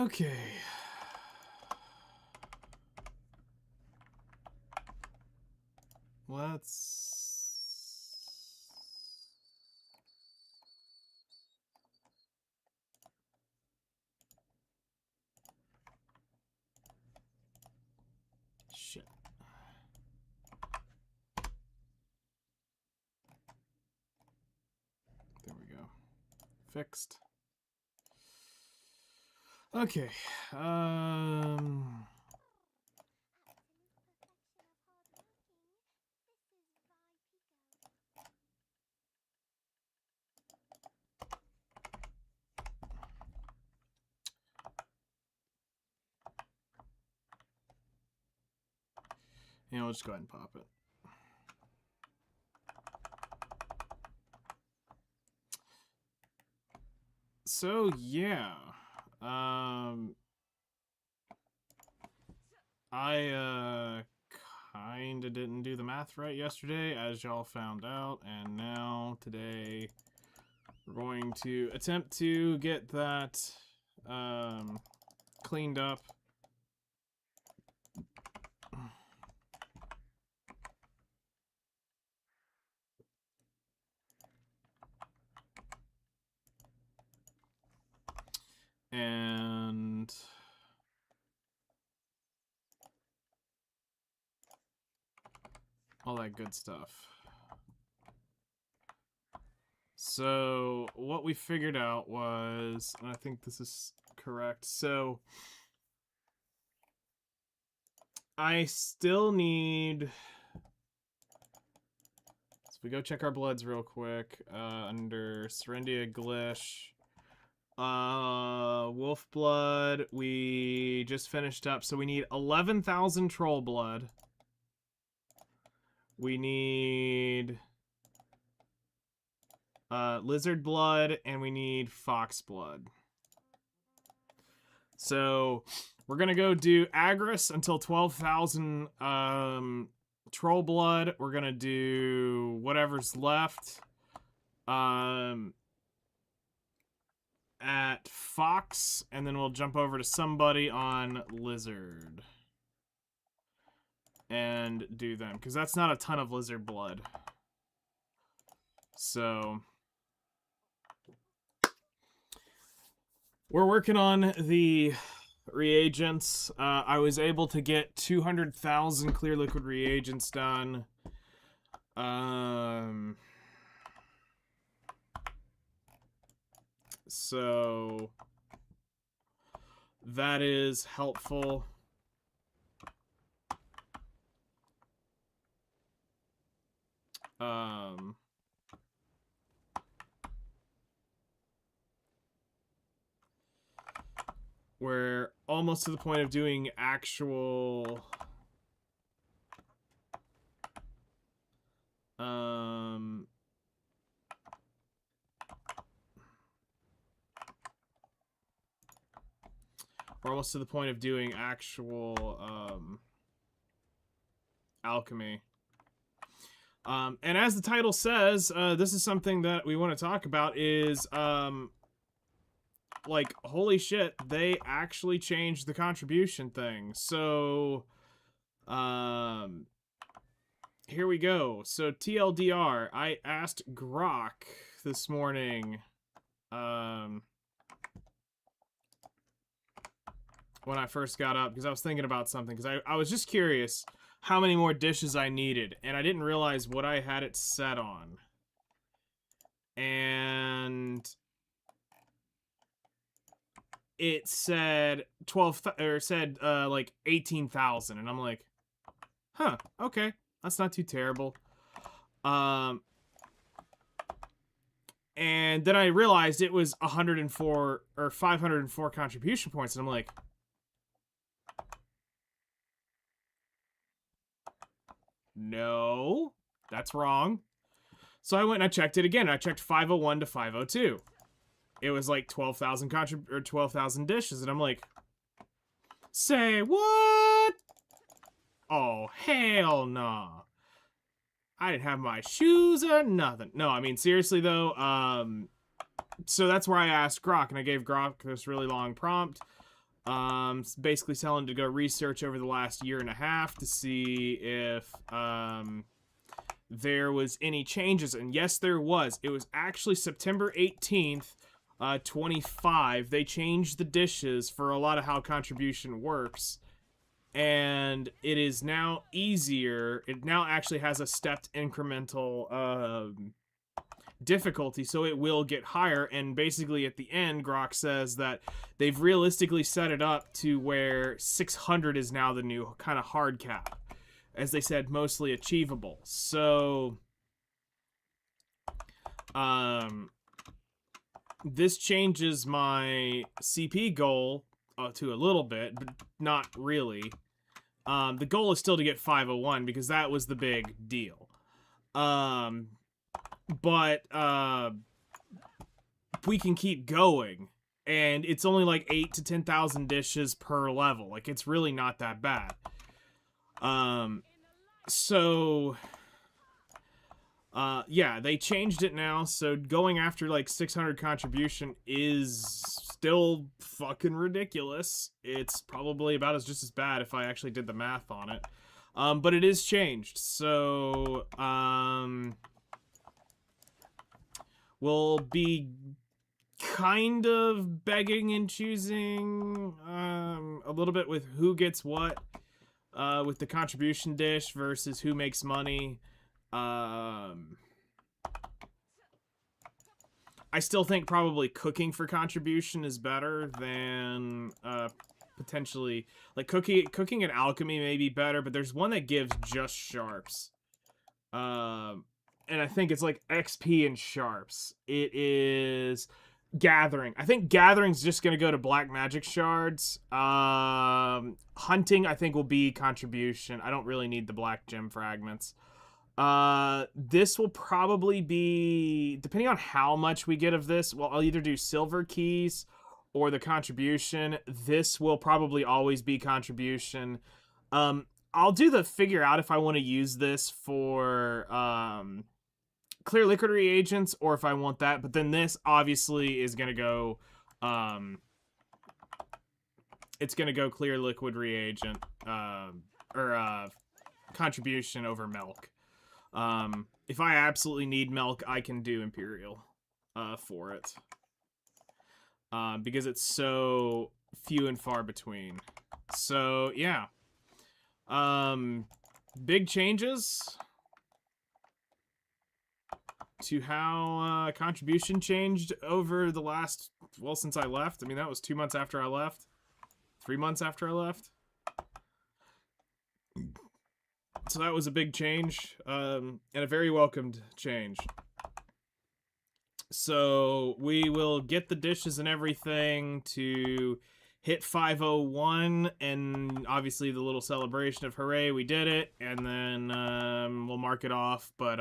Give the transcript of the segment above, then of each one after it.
Okay. Shit. There we go. Fixed. Okay. Yeah, we'll just go ahead and pop it. So yeah, I kinda didn't do the math right yesterday, as y'all found out, and now today we're going to attempt to get that cleaned up. And all that good stuff. So what we figured out was, and I think this is correct, so I still need... So we go check our bloods real quick, under Serendia Glish. Wolf blood, we just finished up, so we need 11,000 troll blood. We need lizard blood, and we need fox blood. So we're gonna go do Agris until 12,000 troll blood. We're gonna do whatever's left at fox, and then we'll jump over to somebody on lizard and do them, because that's not a ton of lizard blood. So we're working on the reagents. I was able to get 200,000 clear liquid reagents done. So that is helpful. We're almost to the point of doing actual we're almost to the point of doing actual alchemy. And as the title says, this is something that we want to talk about is like, holy shit, they actually changed the contribution thing. So here we go. So TLDR, I asked Grok this morning when I first got up, because I was thinking about something, because I was just curious how many more dishes I needed, and I didn't realize what I had it set on. And it said 12, or said like 18,000, and I'm like, huh, okay, that's not too terrible. And then I realized it was 104 or 504 contribution points, and I'm like, no, that's wrong. So I went and I checked it again. I checked 501 to 502. It was like 12,000 or 12,000 dishes, and I'm like, say what? Oh, hell nah. I didn't have my shoes or nothing. No, I mean, seriously though, so that's where I asked Grok, and I gave Grok this really long prompt. Basically telling to go research over the last year and a half to see if there was any changes. And yes, there was. It was actually September 18th, 25. They changed the dishes for a lot of how contribution works. And it is now easier. It now actually has a stepped incremental difficulty, so it will get higher. And basically at the end, Grok says that they've realistically set it up to where 600 is now the new kind of hard cap. As they said, mostly achievable. So this changes my CP goal to a little bit, but not really. The goal is still to get 501 because that was the big deal. But we can keep going, and it's only like 8 to 10,000 dishes per level. Like, it's really not that bad. Yeah, they changed it now, so going after like 600 contribution is still fucking ridiculous. It's probably about just as bad if I actually did the math on it. But it is changed, so we'll be kind of begging and choosing a little bit with who gets what with the contribution dish versus who makes money. I still think probably cooking for contribution is better than potentially like cooking and alchemy may be better, but there's one that gives just sharps. And I think it's like XP and sharps. It is gathering. I think gathering's just gonna go to black magic shards. Hunting I think will be contribution. I don't really need the black gem fragments. This will probably be, depending on how much we get of this, well, I'll either do silver keys or the contribution. This will probably always be contribution. I'll do the figure out if I want to use this for clear liquid reagents or if I want that, but then this obviously is gonna go it's gonna go clear liquid reagent or contribution over milk. If I absolutely need milk, I can do Imperial for it. Because it's so few and far between. So, yeah. Big changes to how contribution changed over the last, well, since I left. I mean, that was 2 months after I left. 3 months after I left. So that was a big change, and a very welcomed change. So we will get the dishes and everything to hit 501, and obviously the little celebration of hooray, we did it, and then we'll mark it off. But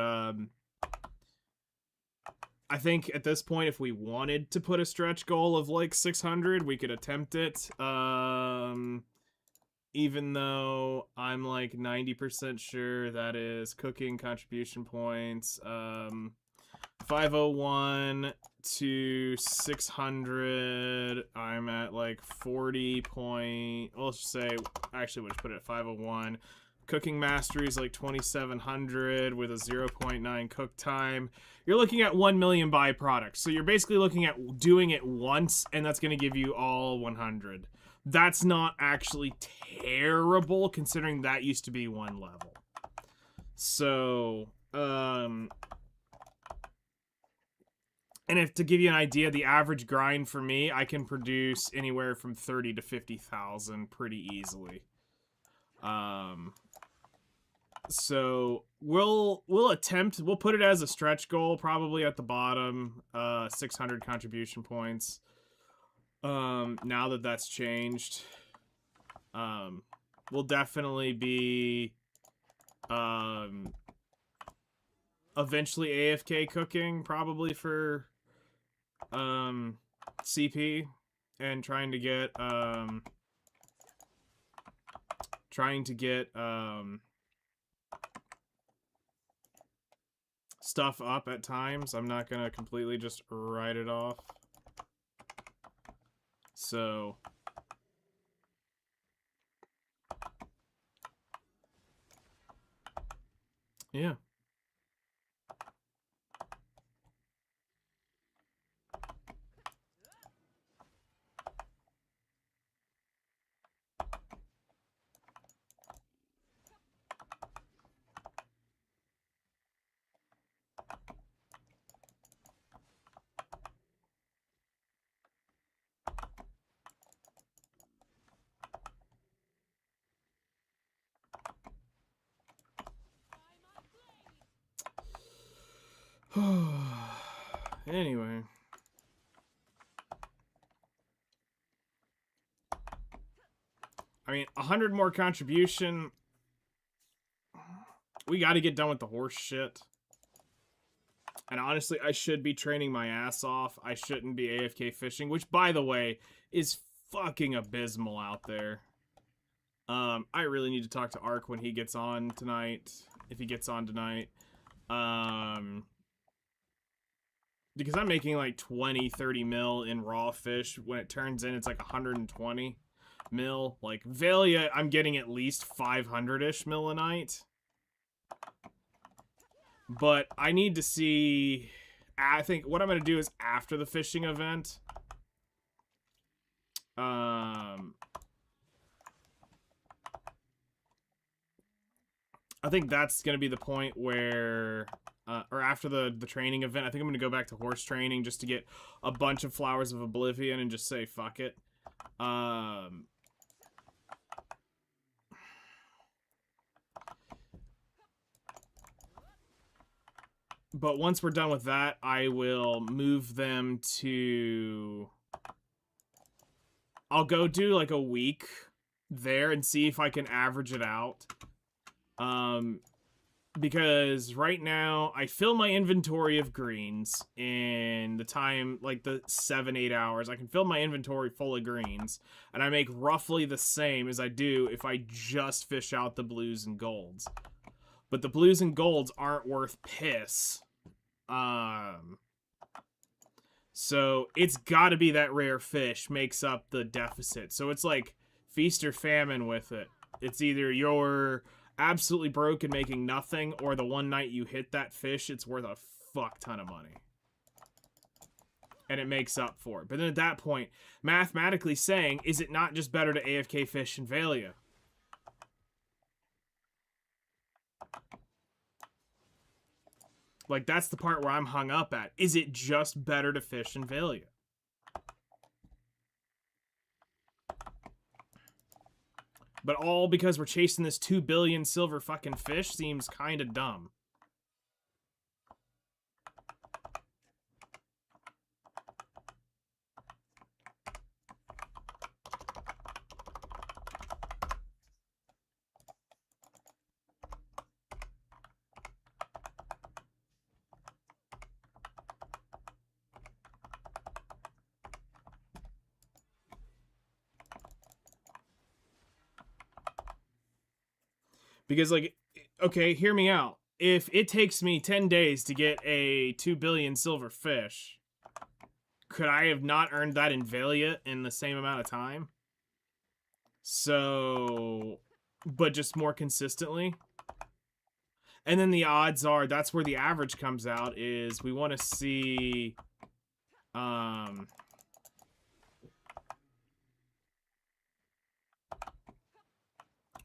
I think at this point, if we wanted to put a stretch goal of like 600, we could attempt it. Even though I'm like 90% sure that is cooking contribution points. 501 to 600, I'm at like 40 point, well, let's just say, actually we'll just put it at 501. Cooking mastery is like 2700 with a 0.9 cook time. You're looking at 1 million byproducts. So you're basically looking at doing it once, and that's going to give you all 100. That's not actually terrible, considering that used to be one level. So, and if to give you an idea, the average grind for me, I can produce anywhere from 30 to 50,000 pretty easily. So we'll attempt, we'll put it as a stretch goal, probably at the bottom, 600 contribution points. Now that that's changed, we'll definitely be, eventually AFK cooking, probably for, CP, and trying to get, stuff up at times. I'm not gonna completely just write it off. So, Yeah. Anyway. I mean, 100 more contribution. We got to get done with the horse shit. And honestly, I should be training my ass off. I shouldn't be AFK fishing, which, by the way, is fucking abysmal out there. I really need to talk to Ark when he gets on tonight. If he gets on tonight. Because I'm making like 20, 30 mil in raw fish. When it turns in, it's like 120 mil. Like, Velia, I'm getting at least 500-ish mil a night. But I need to see... I think what I'm going to do is after the fishing event... I think that's going to be the point where... or after the training event, I think I'm going to go back to horse training just to get a bunch of Flowers of Oblivion and just say, fuck it. But once we're done with that, I will move them to... I'll go do like a week there and see if I can average it out. Because right now, I fill my inventory of greens in the time, like the 7-8 hours. I can fill my inventory full of greens, and I make roughly the same as I do if I just fish out the blues and golds. But the blues and golds aren't worth piss. So it's got to be that rare fish makes up the deficit. So it's like feast or famine with it. It's either you're absolutely broke and making nothing, or the one night you hit that fish, it's worth a fuck ton of money. And it makes up for it. But then at that point, mathematically saying, is it not just better to AFK fish in Velia? Like, that's the part where I'm hung up at. Is it just better to fish in Velia? But all because we're chasing this 2 billion silver fucking fish seems kind of dumb. Because, like, okay, hear me out. If it takes me 10 days to get a 2 billion silver fish, could I have not earned that in Velia in the same amount of time? So, but just more consistently? And then the odds are, that's where the average comes out, is we want to see...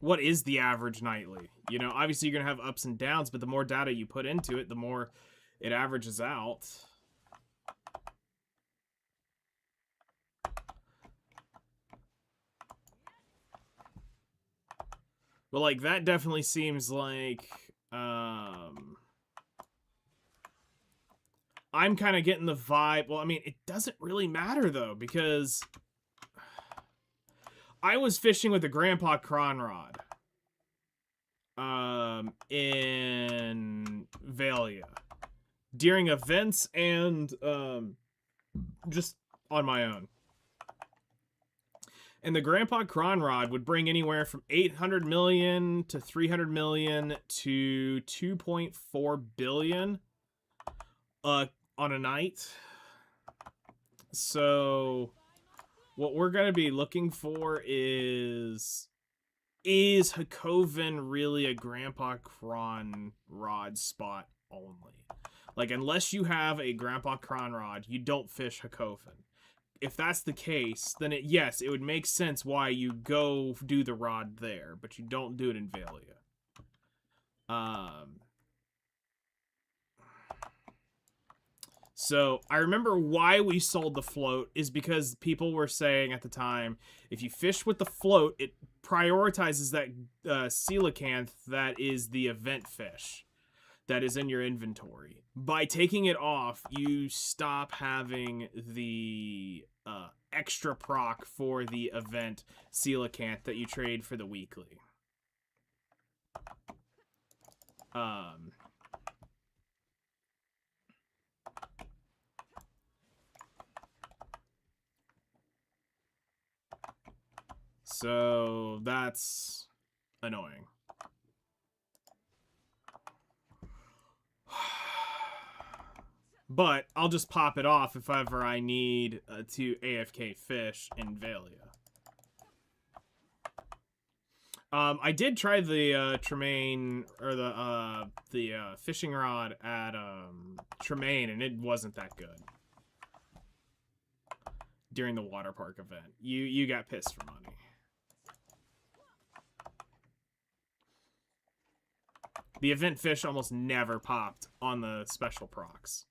what is the average nightly? You know, obviously you're going to have ups and downs, but the more data you put into it, the more it averages out. But, like, that definitely seems like, I'm kind of getting the vibe. Well, I mean, it doesn't really matter, though, because I was fishing with the Grandpa Cronrod in Velia during events and just on my own. And the Grandpa Cronrod would bring anywhere from 800 million to 300 million to 2.4 billion on a night. So what we're going to be looking for is is Hakoven really a Grandpa Kron rod spot only? Like, unless you have a Grandpa Kron rod, you don't fish Hakoven. If that's the case, then yes, it would make sense why you go do the rod there, but you don't do it in Valia. So I remember why we sold the float is because people were saying at the time, if you fish with the float, it prioritizes that coelacanth that is the event fish that is in your inventory. By taking it off, you stop having the extra proc for the event coelacanth that you trade for the weekly. So that's annoying. But I'll just pop it off if ever I need to AFK fish in Valia. I did try the Tremaine, or the fishing rod at Tremaine, and it wasn't that good. During the water park event, you got pissed for money. The event fish almost never popped on the special procs.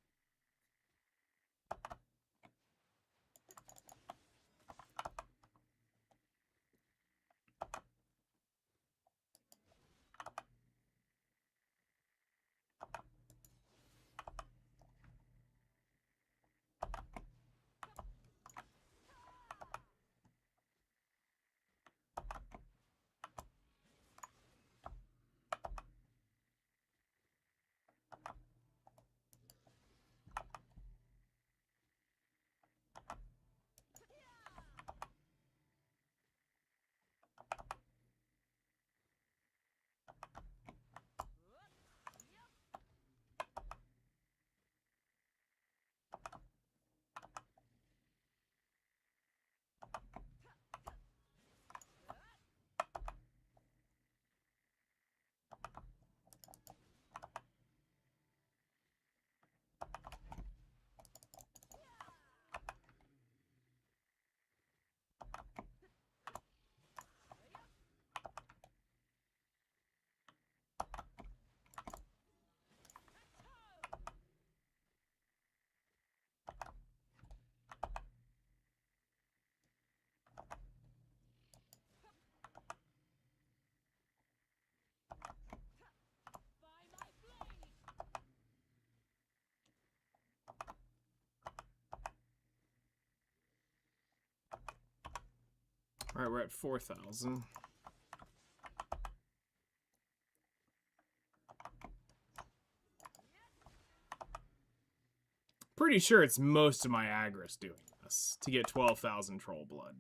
All right, we're at 4,000. Pretty sure it's most of my Agris doing this to get 12,000 troll blood.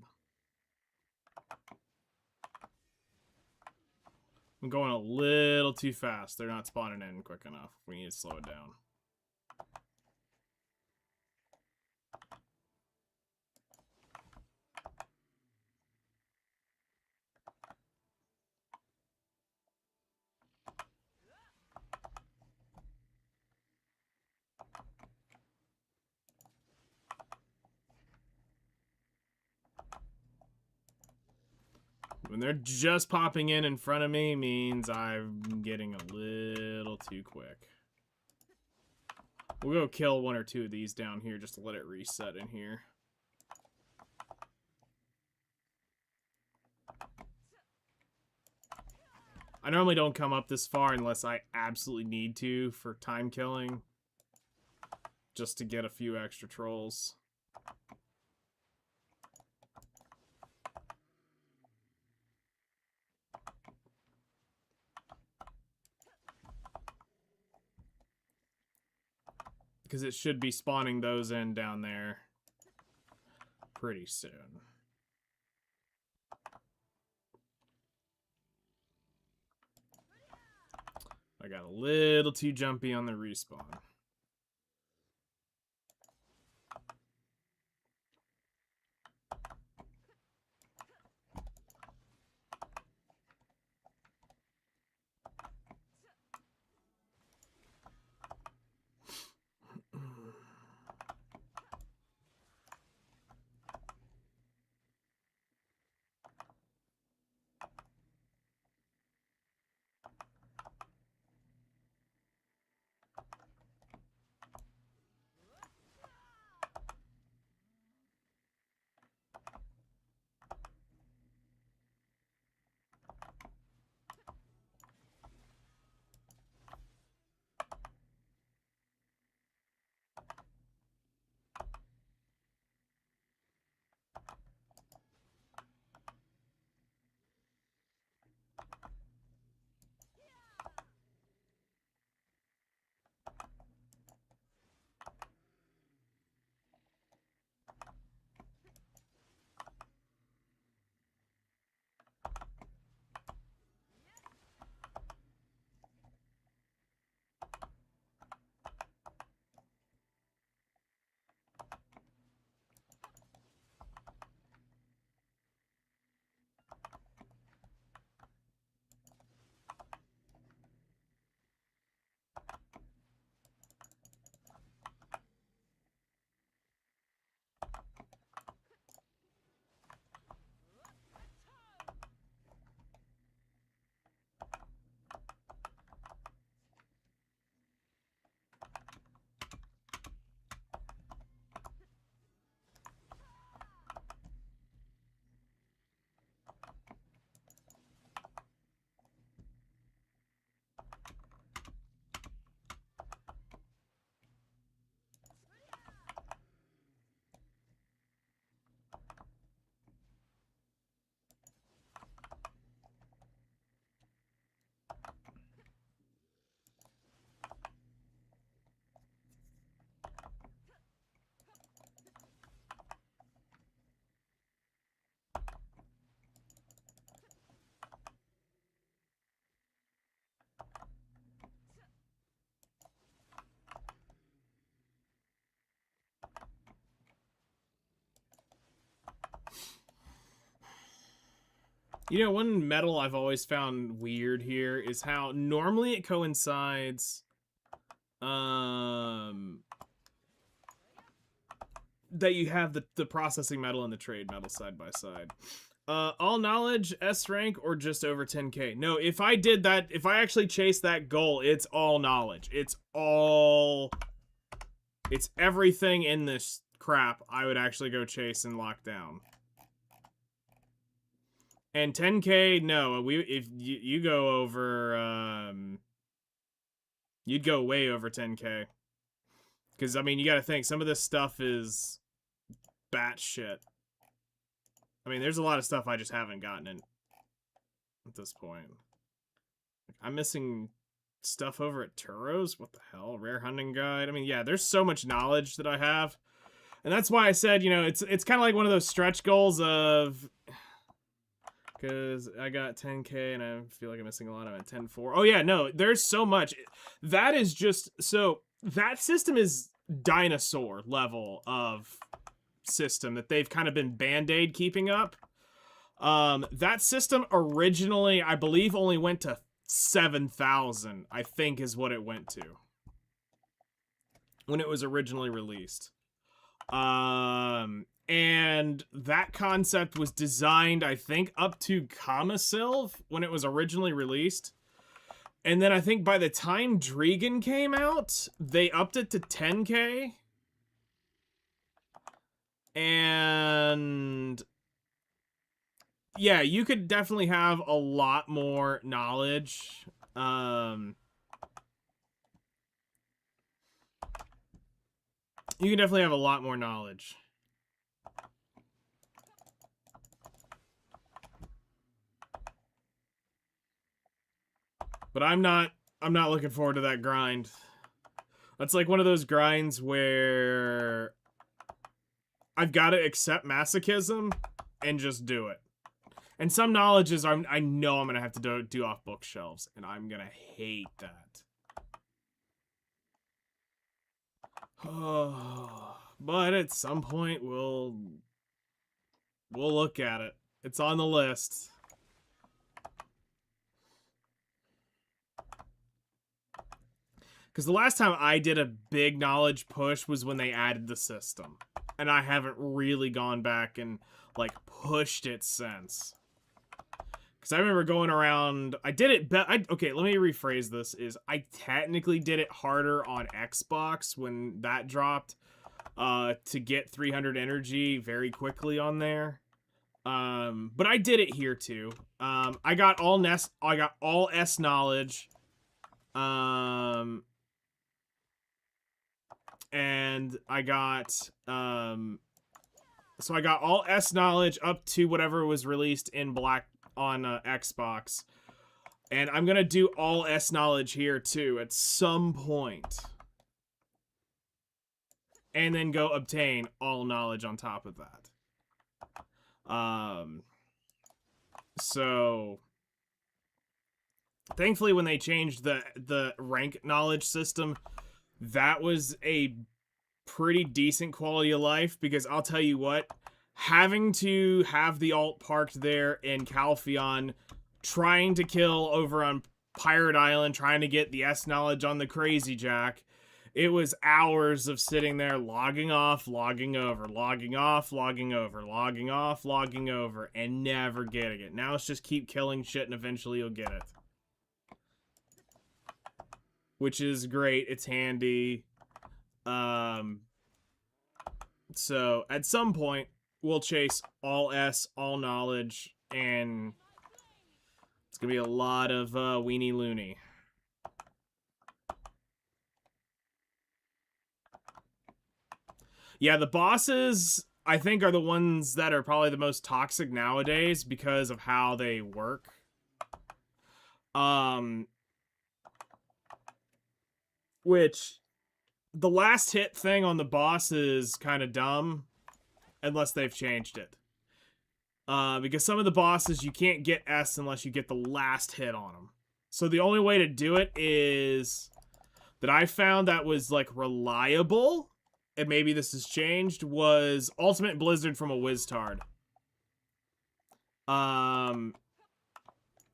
I'm going a little too fast. They're not spawning in quick enough. We need to slow it down. When they're just popping in front of me means I'm getting a little too quick. We'll go kill one or two of these down here just to let it reset in here. I normally don't come up this far unless I absolutely need to for time killing. Just to get a few extra trolls. Because it should be spawning those in down there pretty soon. I got a little too jumpy on the respawn. You know, one metal I've always found weird here is how normally it coincides that you have the processing metal and the trade metal side by side. All knowledge, S rank, or just over 10k? No, if I did that, if I actually chased that goal, it's all knowledge. It's everything in this crap I would actually go chase and lock down. And 10k, no, if you go over, you'd go way over 10k. Because, I mean, you gotta think, some of this stuff is batshit. I mean, there's a lot of stuff I just haven't gotten in at this point. I'm missing stuff over at Turo's? What the hell? Rare hunting guide? I mean, yeah, there's so much knowledge that I have. And that's why I said, you know, it's kind of like one of those stretch goals of... Because I got 10k and I feel like I'm missing a lot. I'm at 10.4. Oh, yeah, no, there's so much. That is just... So, that system is dinosaur level of system that they've kind of been band-aid keeping up. That system originally, I believe, only went to 7,000, I think is what it went to when it was originally released. And that concept was designed, I think, up to Kamasilv when it was originally released. And then I think by the time Dregan came out, they upped it to 10k. And yeah, you could definitely have a lot more knowledge. You can definitely have a lot more knowledge. But I'm not looking forward to that grind. That's like one of those grinds where I've got to accept masochism and just do it. And some knowledges I know I'm going to have to do off bookshelves, and I'm going to hate that. Oh, but at some point we'll look at it. It's on the list. Because the last time I did a big knowledge push was when they added the system. And I haven't really gone back and, like, pushed it since. Because I remember going around... I did it... okay, let me rephrase this. I technically did it harder on Xbox when that dropped. To get 300 energy very quickly on there. But I did it here, too. I got all S knowledge. And I got, so I got all S knowledge up to whatever was released in black on Xbox. And I'm gonna do all S knowledge here too at some point. And then go obtain all knowledge on top of that. So thankfully when they changed the rank knowledge system, that was a pretty decent quality of life, because I'll tell you what, having to have the alt parked there in Calpheon, trying to kill over on Pirate Island, trying to get the S knowledge on the Crazy Jack, it was hours of sitting there logging off, logging over, logging off, logging over, logging off, logging over, and never getting it. Now it's just keep killing shit and eventually you'll get it. Which is great. It's handy. So at some point we'll chase all S, all knowledge, and it's gonna be a lot of weenie loony. Yeah, the bosses I think are the ones that are probably the most toxic nowadays because of how they work. Which, the last hit thing on the boss is kind of dumb, unless they've changed it. Because some of the bosses, you can't get S unless you get the last hit on them. So the only way to do it is, that I found that was, like, reliable, and maybe this has changed, was Ultimate Blizzard from a Wiztard.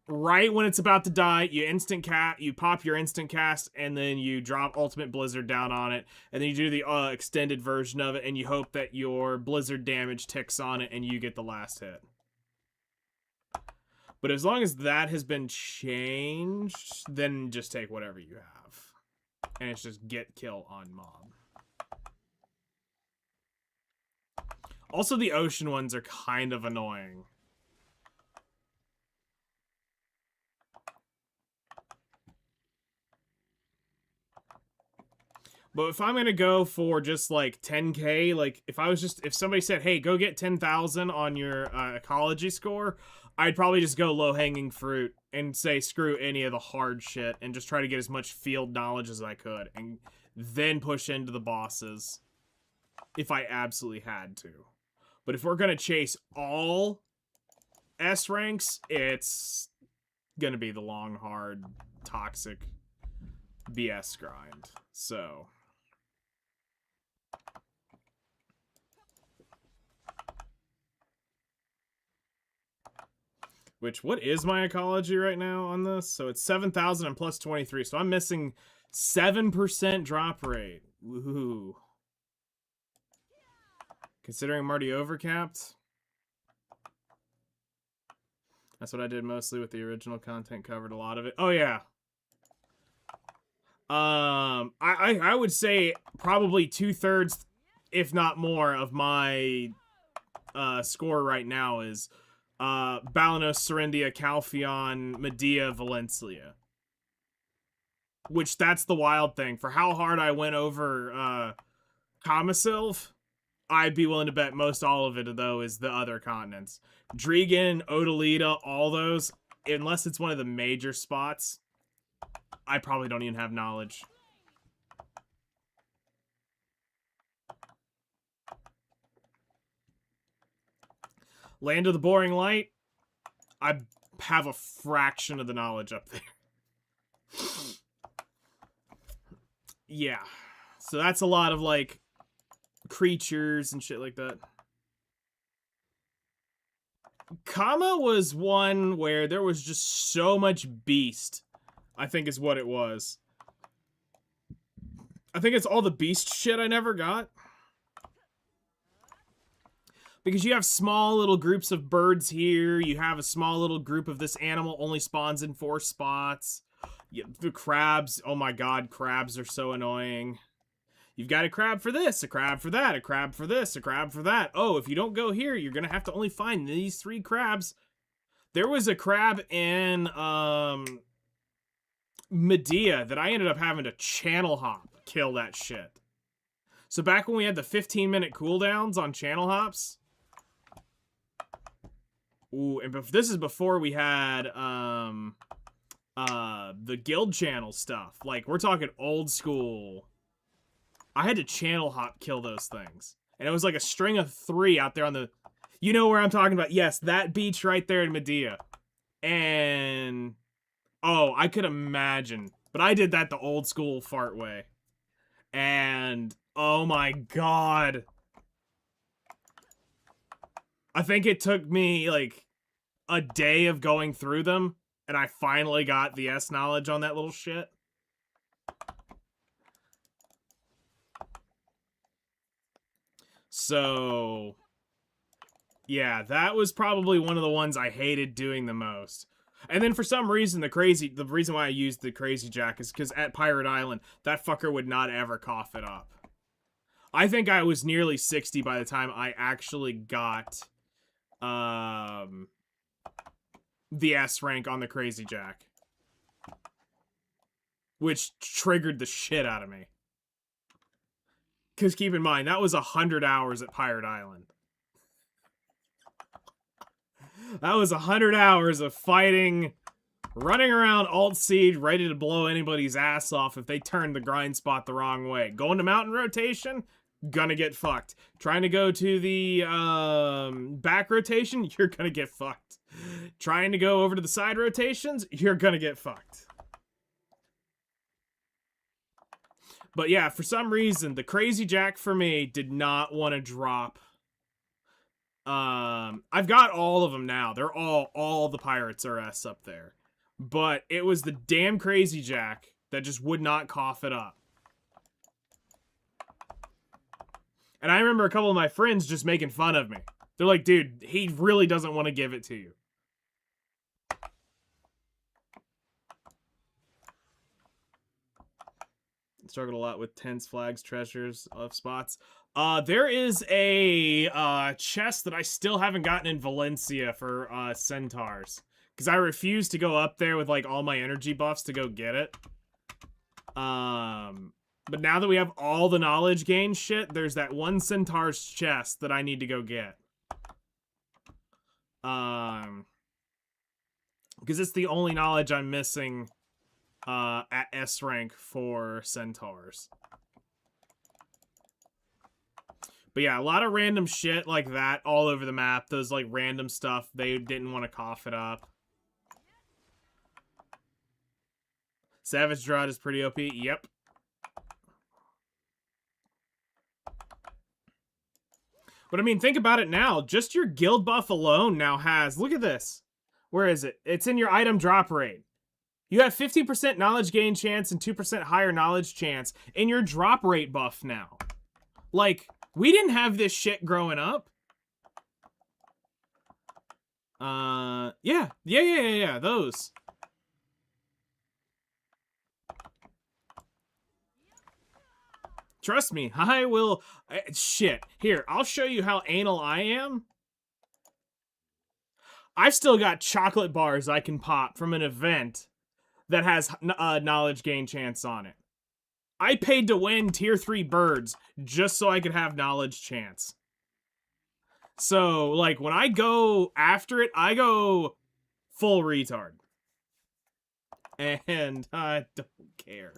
right when it's about to die, you pop your instant cast, and then you drop Ultimate Blizzard down on it, and then you do the extended version of it, and you hope that your Blizzard damage ticks on it, and you get the last hit. But as long as that has been changed, then just take whatever you have. And it's just get kill on mob. Also, the ocean ones are kind of annoying. But if I'm gonna go for just like 10k, like if somebody said, hey, go get 10,000 on your ecology score, I'd probably just go low-hanging fruit and say screw any of the hard shit and just try to get as much field knowledge as I could and then push into the bosses if I absolutely had to. But if we're gonna chase all S ranks, it's gonna be the long, hard, toxic BS grind. So what is my ecology right now on this? So it's 7,000 and plus 23. So I'm missing 7% drop rate. Woohoo. Considering I'm already overcapped. That's what I did mostly with the original content, covered a lot of it. Oh yeah. I would say probably 2/3, if not more, of my score right now is Balanos, Serendia, Calpheon, Medea, Valencia. Which, that's the wild thing. For how hard I went over Kamasilv, I'd be willing to bet most all of it, though, is the other continents. Dregan, Odalita, all those, unless it's one of the major spots, I probably don't even have knowledge. Land of the Boring Light, I have a fraction of the knowledge up there. Yeah. So that's a lot of, like, creatures and shit like that. Kama was one where there was just so much beast, I think is what it was. I think it's all the beast shit I never got. Because you have small little groups of birds here. You have a small little group of this animal only spawns in 4 spots. The crabs, oh my god, crabs are so annoying. You've got a crab for this, a crab for that, a crab for this, a crab for that. Oh, if you don't go here, you're gonna have to only find these 3 crabs. There was a crab in Medea that I ended up having to channel hop kill that shit. So back when we had the 15-minute cooldowns on channel hops. Ooh, and this is before we had the guild channel stuff. Like, we're talking old school. I had to channel hop kill those things. And it was like a string of 3 out there on the... You know where I'm talking about. Yes, that beach right there in Medea. And... Oh, I could imagine. But I did that the old school fart way. And... Oh my god. I think it took me, like, a day of going through them. And I finally got the S knowledge on that little shit. So, yeah, that was probably one of the ones I hated doing the most. And then for some reason, the reason why I used the Crazy Jack is because at Pirate Island, that fucker would not ever cough it up. I think I was nearly 60 by the time I actually got the S rank on the Crazy Jack. Which triggered the shit out of me. Because keep in mind, that was 100 hours at Pirate Island. That was 100 hours of fighting, running around Alt Siege, ready to blow anybody's ass off if they turned the grind spot the wrong way. Going to mountain rotation, gonna get fucked. Trying to go to the back rotation, you're gonna get fucked. Trying to go over to the side rotations, you're gonna get fucked. But yeah, for some reason, the Crazy Jack for me did not want to drop. I've got all of them now. They're all the pirates are S up there. but it was the damn Crazy Jack that just would not cough it up. And I remember a couple of my friends just making fun of me. They're like, dude, he really doesn't want to give it to you. Struggled a lot with tents, flags, treasures, spots. There is a chest that I still haven't gotten in Valencia for centaurs. Because I refuse to go up there with like all my energy buffs to go get it. But now that we have all the knowledge gain shit, there's that one centaur's chest that I need to go get. Because it's the only knowledge I'm missing at S rank for centaurs. But yeah, a lot of random shit like that all over the map. Those like random stuff, they didn't want to cough it up. Savage Drought is pretty OP. Yep. But I mean, think about it now. Just your guild buff alone now has... Look at this. Where is it? It's in your item drop rate. You have 50% knowledge gain chance and 2% higher knowledge chance in your drop rate buff now. Like, we didn't have this shit growing up. Yeah, those. Trust me, I will... shit. Here, I'll show you how anal I am. I've still got chocolate bars I can pop from an event that has knowledge gain chance on it. I paid to win tier 3 birds just so I could have knowledge chance. So, like, when I go after it, I go full retard. And I don't care.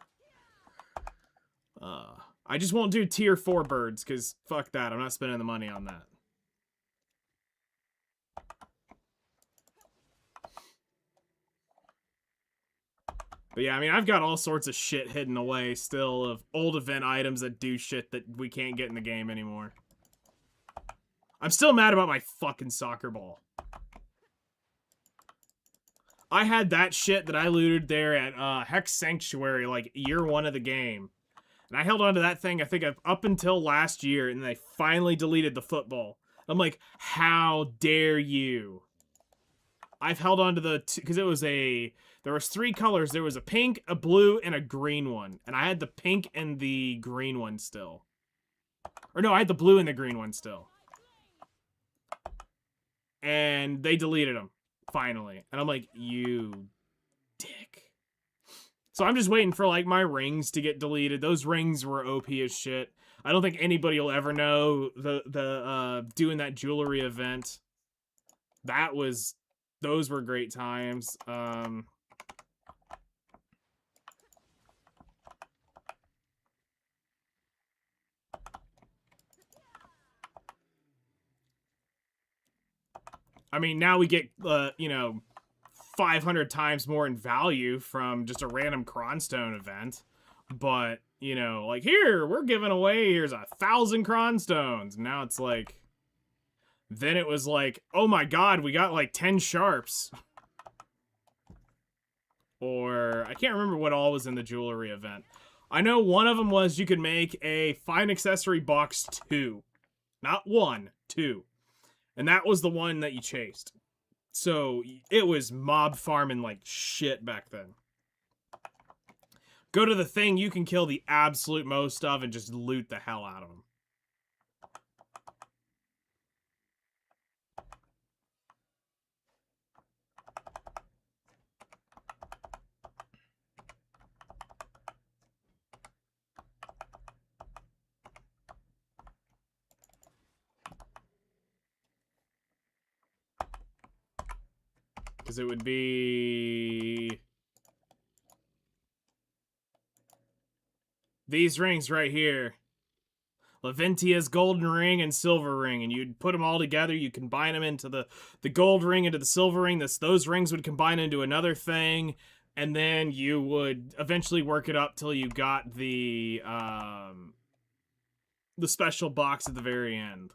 I just won't do tier 4 birds, because fuck that. I'm not spending the money on that. But yeah, I mean, I've got all sorts of shit hidden away still of old event items that do shit that we can't get in the game anymore. I'm still mad about my fucking soccer ball. I had that shit that I looted there at Hex Sanctuary, like, year 1 of the game. And I held on to that thing, I think, up until last year, and they finally deleted the football. I'm like, how dare you? I've held on to the... Because it was a... There was 3 colors. There was a pink, a blue, and a green one. And I had the pink and the green one still. Or no, I had the blue and the green one still. And they deleted them, finally. And I'm like, you dick. So I'm just waiting for, like, my rings to get deleted. Those rings were OP as shit. I don't think anybody will ever know doing that jewelry event. Those were great times. I mean, now we get, you know, 500 times more in value from just a random Cronstone event. But, you know, like, here, we're giving away, here's 1,000 Cronstones. Now it's like... Then it was like, oh my god, we got like 10 sharps. Or, I can't remember what all was in the jewelry event. I know one of them was you could make a fine accessory box 2. Not 1, 2. And that was the one that you chased. So, it was mob farming like shit back then. Go to the thing you can kill the absolute most of and just loot the hell out of them. Because it would be... these rings right here. Laventia's golden ring and silver ring. And you'd put them all together. You combine them into the gold ring into the silver ring. Those rings would combine into another thing. And then you would eventually work it up till you got the special box at the very end.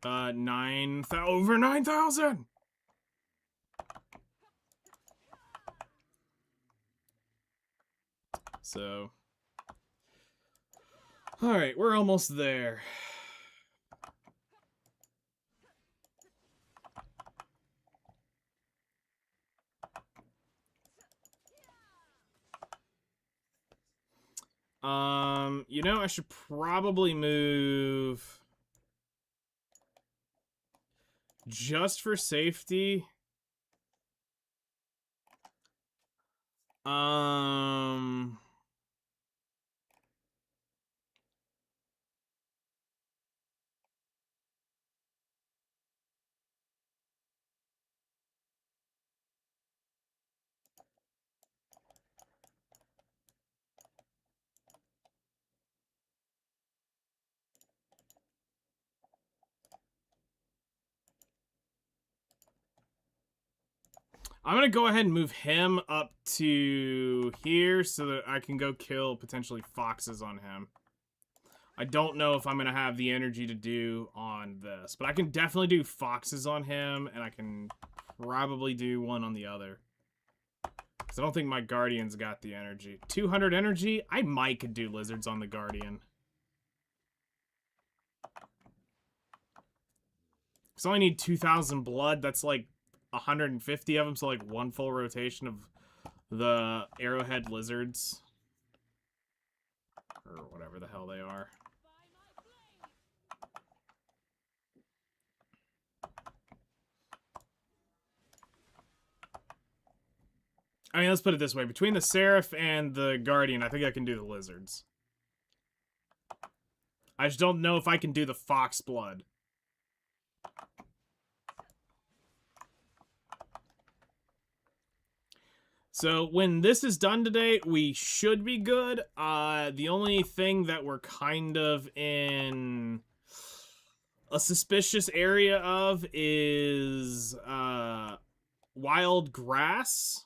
Over 9,000. So, all right, we're almost there. You know, I should probably move just for safety. Um, I'm gonna go ahead and move him up to here so that I can go kill potentially foxes on him. I don't know if I'm gonna have the energy to do on this, but I can definitely do foxes on him, and I can probably do one on the other. Because I don't think my Guardian's got the energy. 200 energy? I might could do lizards on the Guardian. Because I only need 2,000 blood. That's like 150 of them, so like one full rotation of the arrowhead lizards. Or whatever the hell they are. I mean, let's put it this way. Between the Seraph and the Guardian, I think I can do the lizards. I just don't know if I can do the fox blood. So when this is done today, we should be good. The only thing that we're kind of in a suspicious area of is wild grass.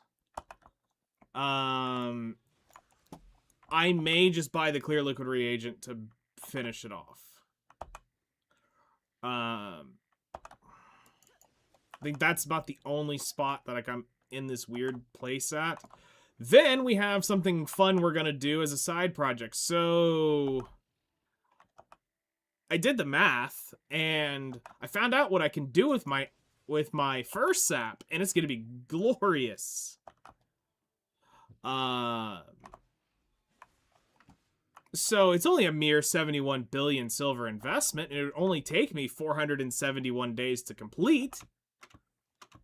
I may just buy the clear liquid reagent to finish it off. I think that's about the only spot that I'm in this weird place at. Then we have something fun we're gonna do as a side project. So I did the math and I found out what I can do with my first sap, and it's gonna be glorious. So it's only a mere 71 billion silver investment, and it would only take me 471 days to complete.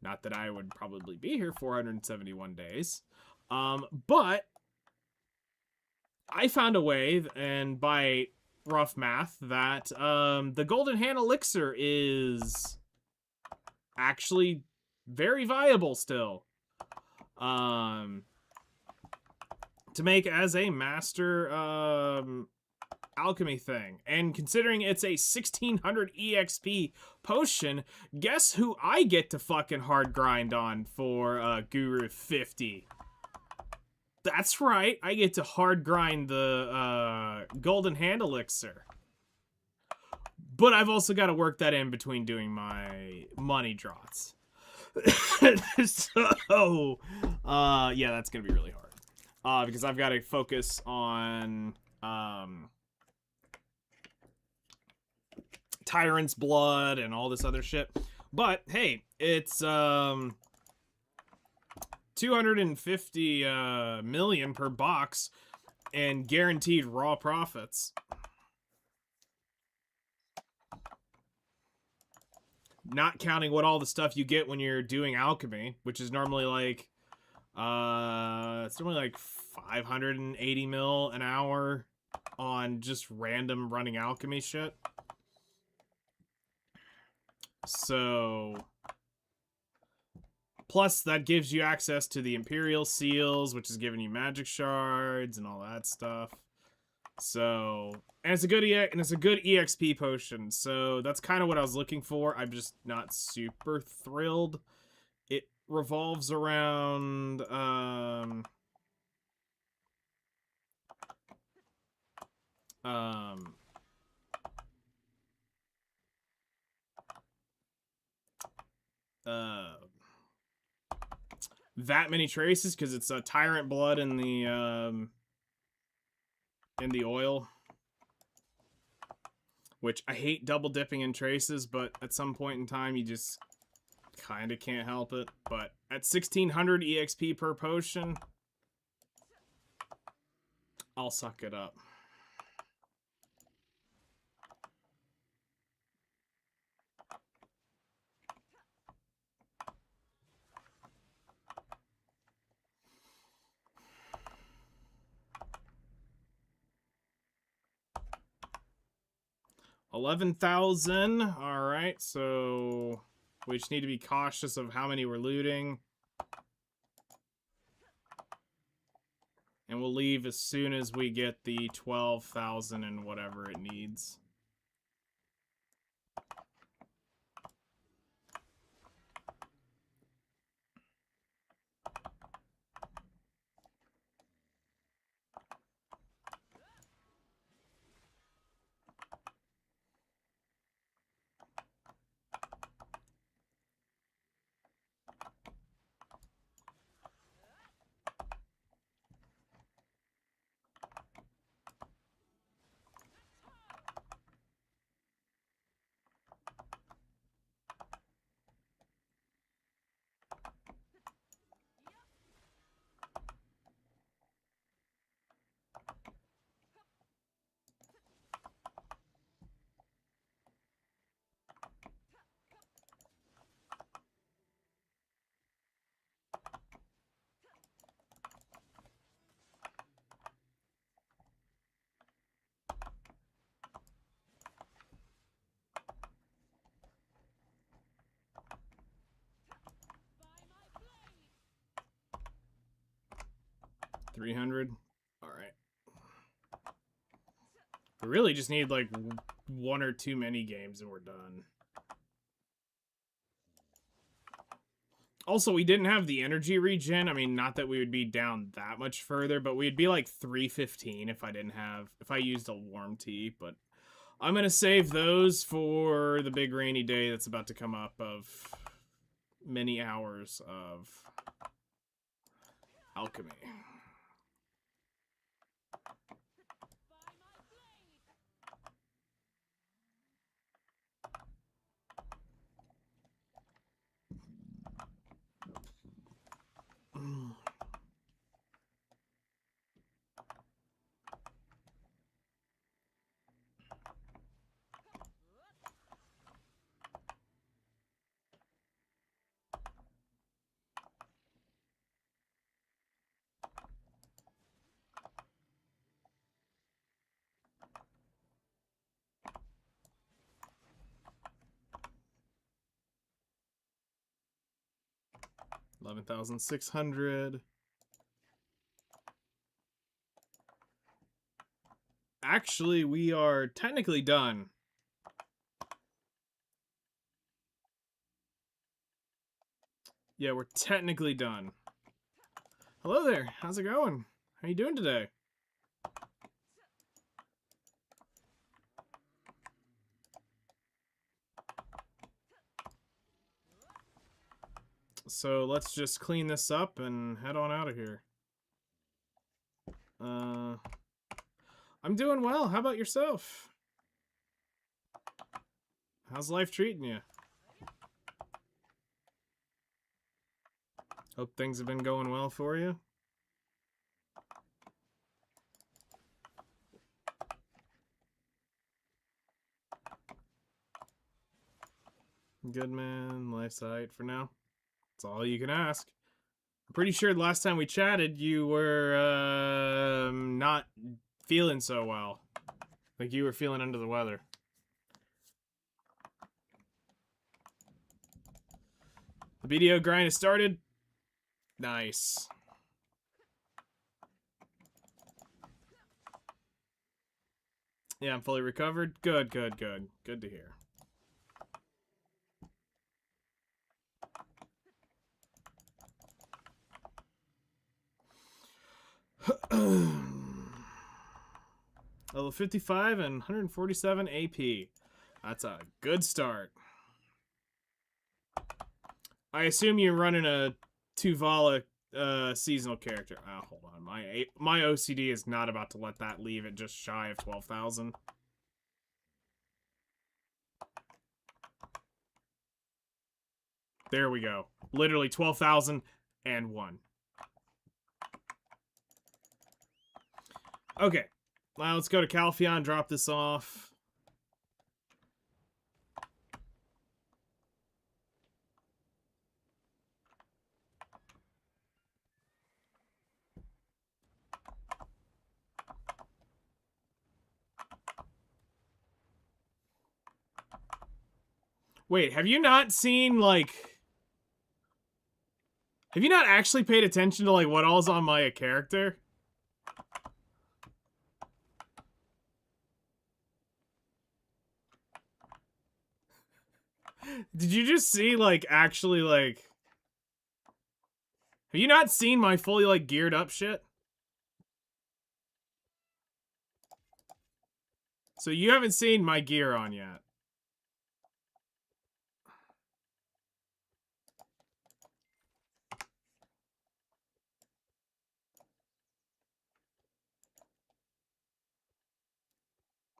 Not that I would probably be here 471 days. But I found a way, and by rough math, that the Golden Hand Elixir is actually very viable still. To make as a master alchemy thing. And considering it's a 1600 EXP potion, guess who I get to fucking hard grind on for Guru 50? That's right, I get to hard grind the Golden Hand Elixir. But I've also got to work that in between doing my money draws. So, yeah, that's going to be really hard. Because I've got to focus on Tyrant's Blood and all this other shit. But hey, it's 250 million per box and guaranteed raw profits. Not counting what all the stuff you get when you're doing alchemy, which is normally like it's normally like 580 mil an hour on just random running alchemy shit. So, plus that gives you access to the Imperial Seals, which is giving you magic shards and all that stuff. So, and it's a good EXP potion. So that's kind of what I was looking for. I'm just not super thrilled. It revolves around that many traces because it's a Tyrant Blood in the oil. Which I hate double dipping in traces, but at some point in time you just kind of can't help it. But at 1600 EXP per potion, I'll suck it up. $11,000. All right, so we just need to be cautious of how many we're looting. And we'll leave as soon as we get the 12,000 and whatever it needs. $300. All right. We really just need like one or two mini games and we're done. Also, we didn't have the energy regen. I mean, not that we would be down that much further, but we'd be like 315 if I used a warm tea, but I'm going to save those for the big rainy day that's about to come up of many hours of alchemy. Mm. 11,600. Actually, we are technically done. Yeah, we're technically done. Hello there. How's it going? How you doing today? So let's just clean this up and head on out of here. I'm doing well. How about yourself? How's life treating you? Hope things have been going well for you. Good, man. Life's alright for now. That's all you can ask. I'm pretty sure last time we chatted, you were not feeling so well. Like you were feeling under the weather. The BDO grind has started. Nice. Yeah, I'm fully recovered. Good, good, good. Good to hear. Level 55 and 147 AP. That's a good start. I assume you're running a Tuvala seasonal character. Oh, hold on. My OCD is not about to let that leave it just shy of 12,000. There we go. Literally 12,001. Okay. Now let's go to Calpheon, drop this off. Wait, have you not seen, like... Have you not actually paid attention to, like, what all's on my character? Did you just see, like, actually, like... Have you not seen my fully, like, geared up shit? So you haven't seen my gear on yet.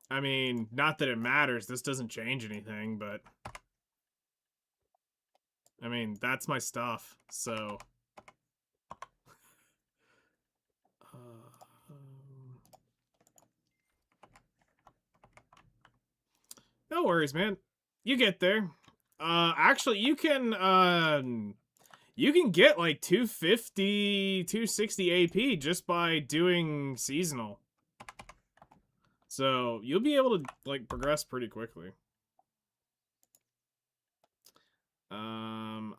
I mean, not that it matters. This doesn't change anything, but... I mean, that's my stuff, so... No worries, man. You get there. Actually, you can get, like, 250, 260 AP just by doing seasonal. So, you'll be able to, like, progress pretty quickly.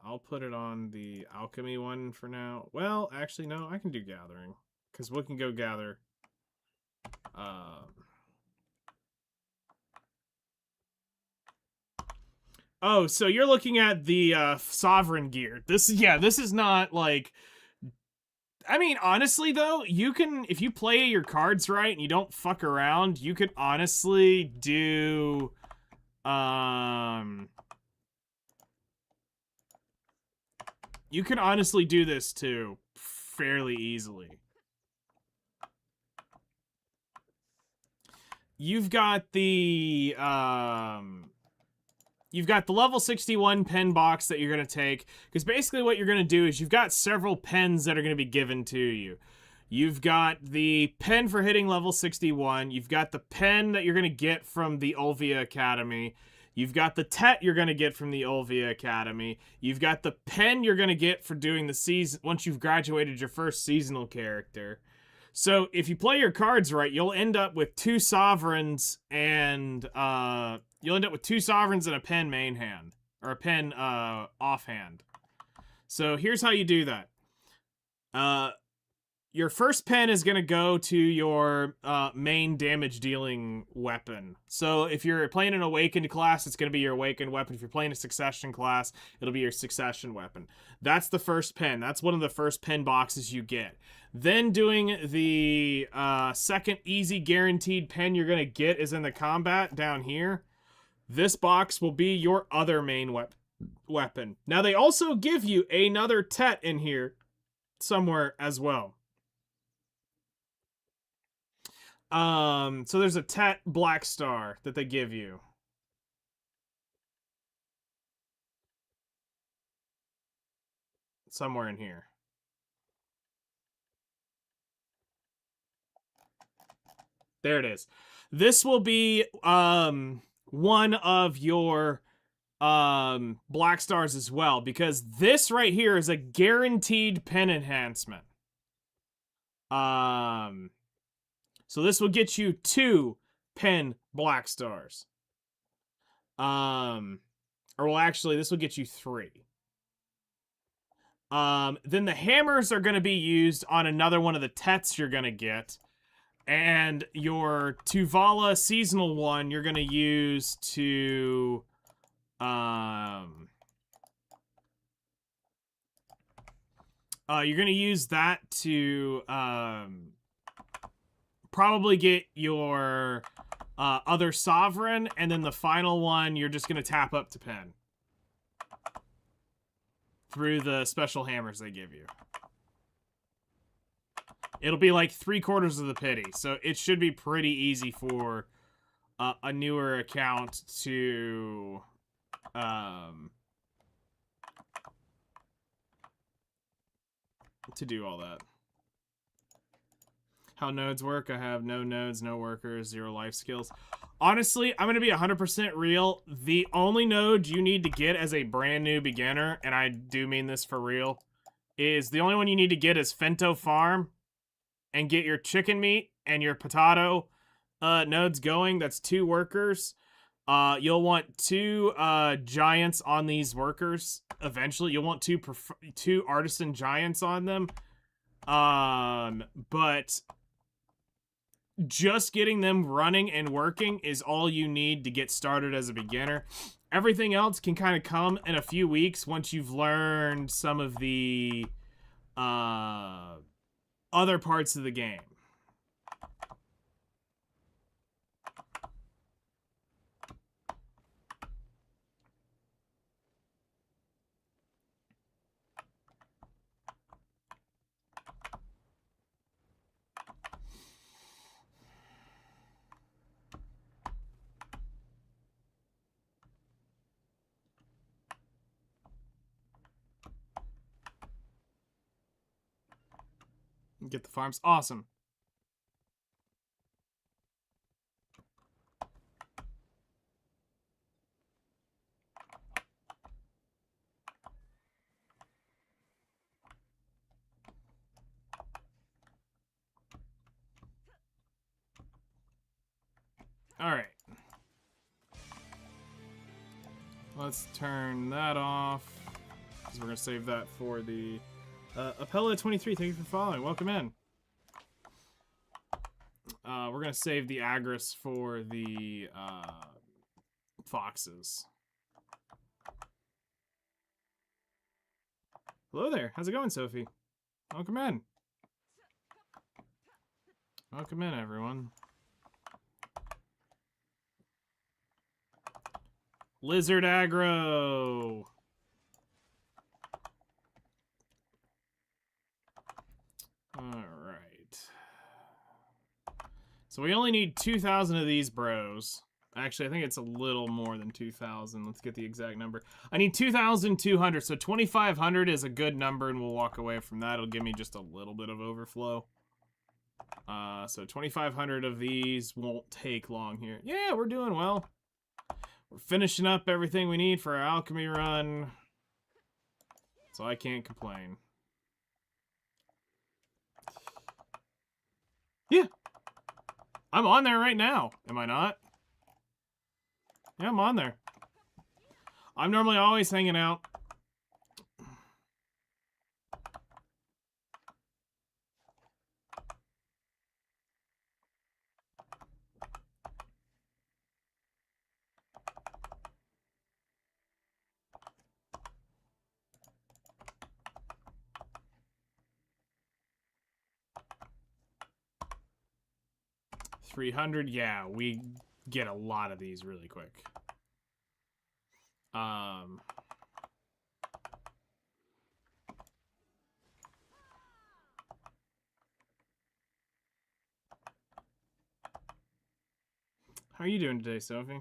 I'll put it on the alchemy one for now. Well, actually, no, I can do gathering. Because we can go gather. Oh, so you're looking at the sovereign gear. This is not like... I mean, honestly, though, you can, if you play your cards right and you don't fuck around, you could honestly do, you can honestly do this, too, fairly easily. You've got the level 61 pen box that you're going to take, because basically what you're going to do is you've got several pens that are going to be given to you. You've got the pen for hitting level 61, you've got the pen that you're going to get from the Olvia Academy, you've got the tet you're going to get from the Olvia Academy, you've got the pen you're going to get for doing the season once you've graduated your first seasonal character. So if you play your cards right, you'll end up with 2 sovereigns and you'll end up with 2 sovereigns and a pen main hand, or a pen offhand. So here's how you do that. Your first pen is going to go to your main damage dealing weapon. So if you're playing an awakened class, it's going to be your awakened weapon. If you're playing a succession class, it'll be your succession weapon. That's the first pen. That's one of the first pen boxes you get. Then doing the second easy guaranteed pen you're going to get is in the combat down here. This box will be your other main weapon. Now they also give you another tet in here somewhere as well. So there's a tet Black Star that they give you. Somewhere in here. There it is. This will be one of your Black Stars as well, because this right here is a guaranteed pen enhancement. So this will get you 2 pen Black Stars. Or well, actually, this will get you 3. Then the hammers are going to be used on another one of the tets you're going to get. And your Tuvala seasonal one you're going to use to... you're going to use that to... probably get your other sovereign, and then the final one you're just going to tap up to pen. Through the special hammers they give you. It'll be like 3/4 of the pity. So it should be pretty easy for a newer account to do all that. How nodes work? I have no nodes, no workers, 0 life skills. Honestly, I'm going to be 100% real. The only node you need to get as a brand new beginner, and I do mean this for real, is the only one you need to get is Fento Farm and get your chicken meat and your potato nodes going. That's 2 workers. You'll want 2 giants on these workers. Eventually, you'll want 2 artisan giants on them. But just getting them running and working is all you need to get started as a beginner. Everything else can kind of come in a few weeks once you've learned some of the other parts of the game. Get the farms. Awesome. All right. Let's turn that off, because we're going to save that for the... Apella23, thank you for following. Welcome in. We're going to save the Agris for the foxes. Hello there. How's it going, Sophie? Welcome in. Welcome in, everyone. Lizard aggro. Alright. So we only need 2,000 of these bros. Actually, I think it's a little more than 2,000. Let's get the exact number. I need 2,200, so 2,500 is a good number, and we'll walk away from that. It'll give me just a little bit of overflow. So 2,500 of these won't take long here. Yeah, we're doing well. We're finishing up everything we need for our alchemy run. So I can't complain. Yeah. I'm on there right now. Am I not? Yeah, I'm on there. I'm normally always hanging out. $300, yeah, we get a lot of these really quick. How are you doing today, Sophie?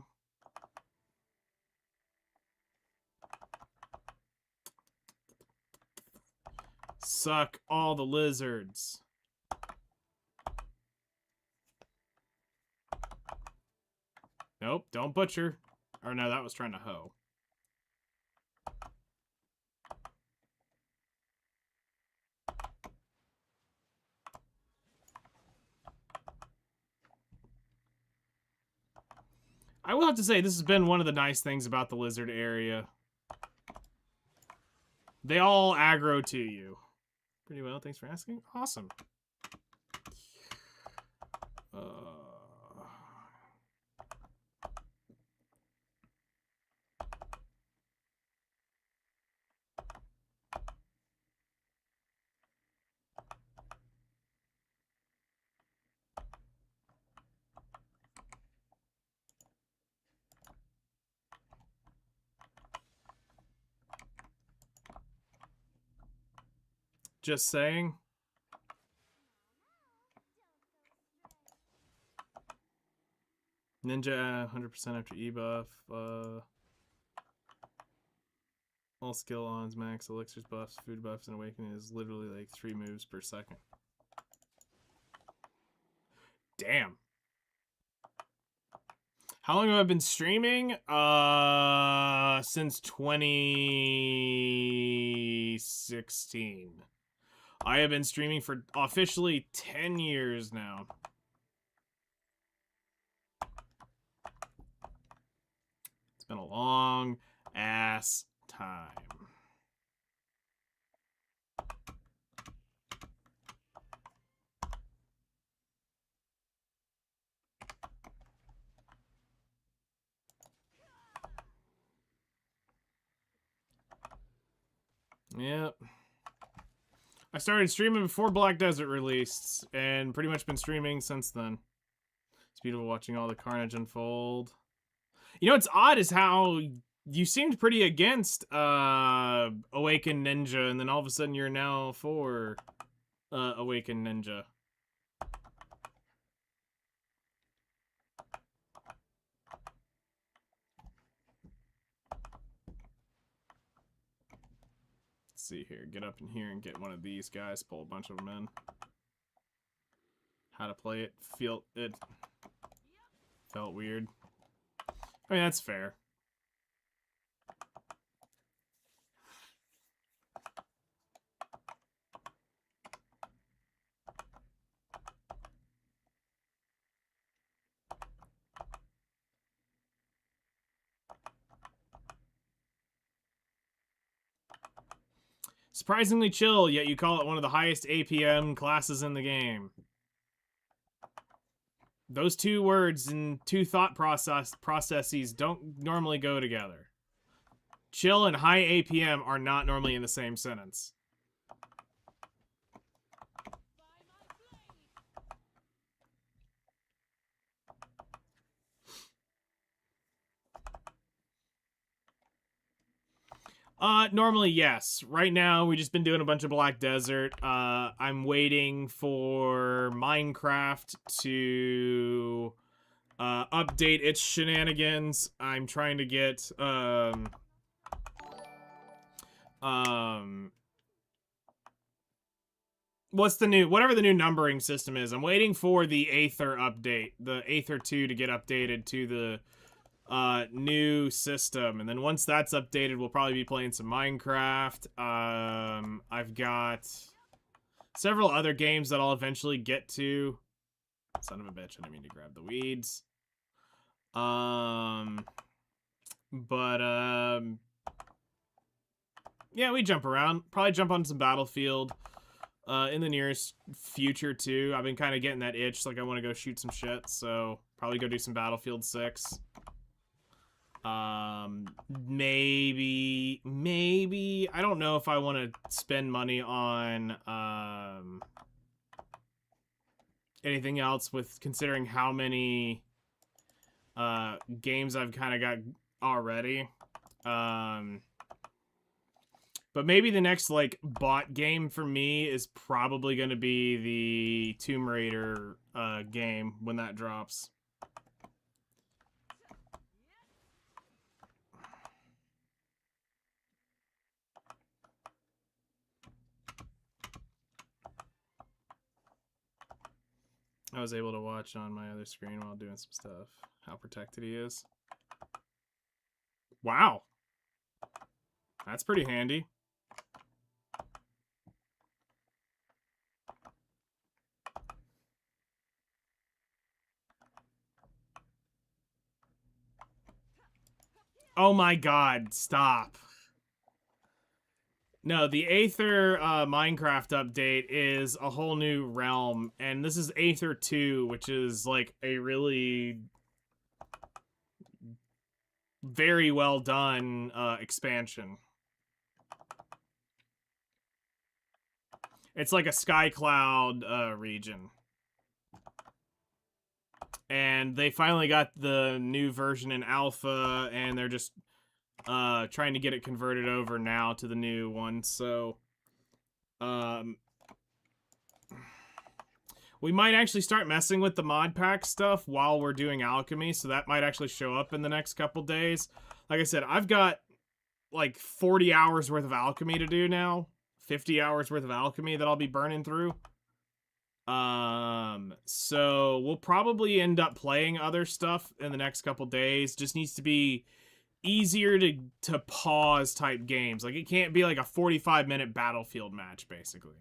Suck all the lizards. Nope, don't butcher. Or no, that was trying to hoe. I will have to say, this has been one of the nice things about the lizard area. They all aggro to you. Pretty well, thanks for asking. Awesome. Just saying. Ninja 100% after E-buff. All skill ons, max, elixirs buffs, food buffs, and awakening is literally like 3 moves per second. Damn. How long have I been streaming? Since 2016. I have been streaming for officially 10 years now. It's been a long ass time. Yep. I started streaming before Black Desert released, and pretty much been streaming since then. It's beautiful watching all the carnage unfold. You know what's odd is how you seemed pretty against Awakened Ninja, and then all of a sudden you're now for Awakened Ninja. Let's see here. Get up in here and get one of these guys. Pull a bunch of them in. How to play it. It felt weird. I mean, that's fair. Surprisingly chill, yet you call it one of the highest APM classes in the game. Those two words and two thought processes don't normally go together. Chill and high APM are not normally in the same sentence. Normally, yes. Right now, we've just been doing a bunch of Black Desert. I'm waiting for Minecraft to update its shenanigans. I'm trying to get whatever the new numbering system is. I'm waiting for the Aether update, the Aether 2 to get updated to the new system, and then once that's updated, we'll probably be playing some Minecraft. I've got several other games that I'll eventually get to. Son of a bitch, I didn't mean to grab the weeds. Yeah, we jump around. Probably jump on some Battlefield in the nearest future too. I've been kind of getting that itch, like I want to go shoot some shit, so probably go do some Battlefield 6. Maybe I don't know if I want to spend money on anything else, with considering how many games I've kind of got already. But maybe the next like bot game for me is probably going to be the Tomb Raider game when that drops. I was able to watch on my other screen while doing some stuff. How protected he is. Wow. That's pretty handy. Oh my god, stop. No, the Aether Minecraft update is a whole new realm, and this is Aether 2, which is like a really very well done expansion. It's like a SkyCloud region. And they finally got the new version in alpha, and they're just trying to get it converted over now to the new one. So We might actually start messing with the mod pack stuff while we're doing alchemy, so that might actually show up in the next couple days. Like I said, I've got like 40 hours worth of alchemy to do now. 50 hours worth of alchemy that I'll be burning through. So we'll probably end up playing other stuff in the next couple days. Just needs to be easier to pause type games. Like, it can't be like a 45-minute Battlefield match, basically.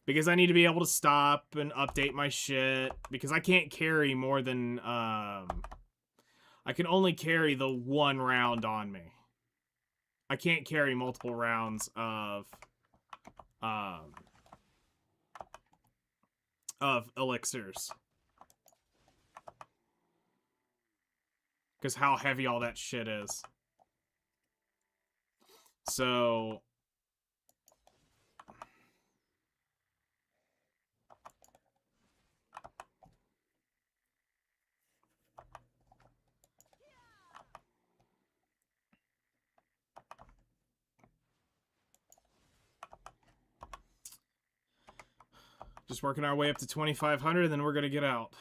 Because I need to be able to stop and update my shit. Because I can't carry more than, I can only carry the one round on me. I can't carry multiple rounds of elixirs. Because how heavy all that shit is. So... just working our way up to 2,500, and then we're gonna get out.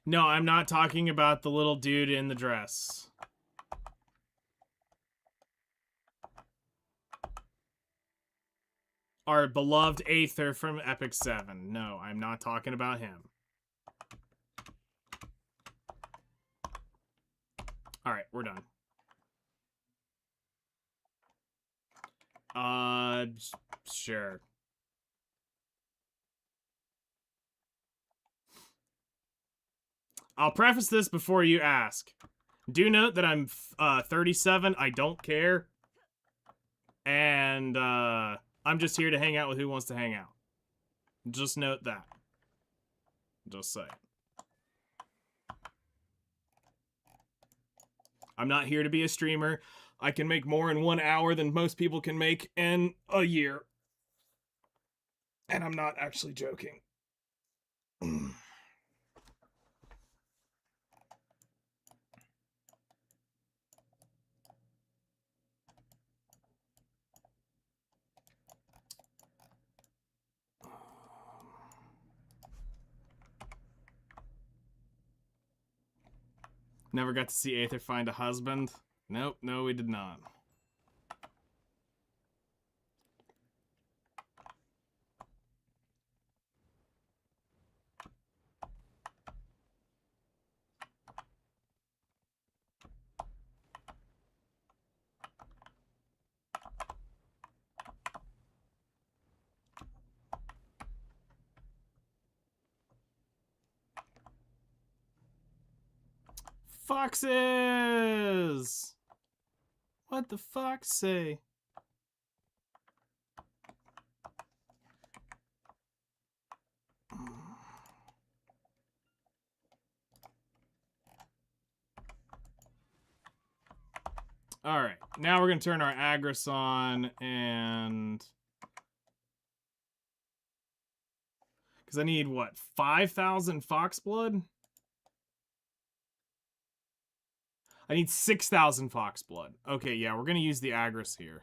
No, I'm not talking about the little dude in the dress. Our beloved Aether from Epic 7. No, I'm not talking about him. Alright, we're done. Sure. I'll preface this before you ask. Do note that I'm 37. I don't care. And I'm just here to hang out with who wants to hang out. Just note that. Just saying. I'm not here to be a streamer. I can make more in 1 hour than most people can make in a year. And I'm not actually joking. Never got to see Aether find a husband. Nope, no, we did not. Foxes! What the fox say? Alright, now we're going to turn our Agris on and... because I need, what, 5,000 Foxblood? I need 6,000 Foxblood. Okay, yeah, we're going to use the Agris here.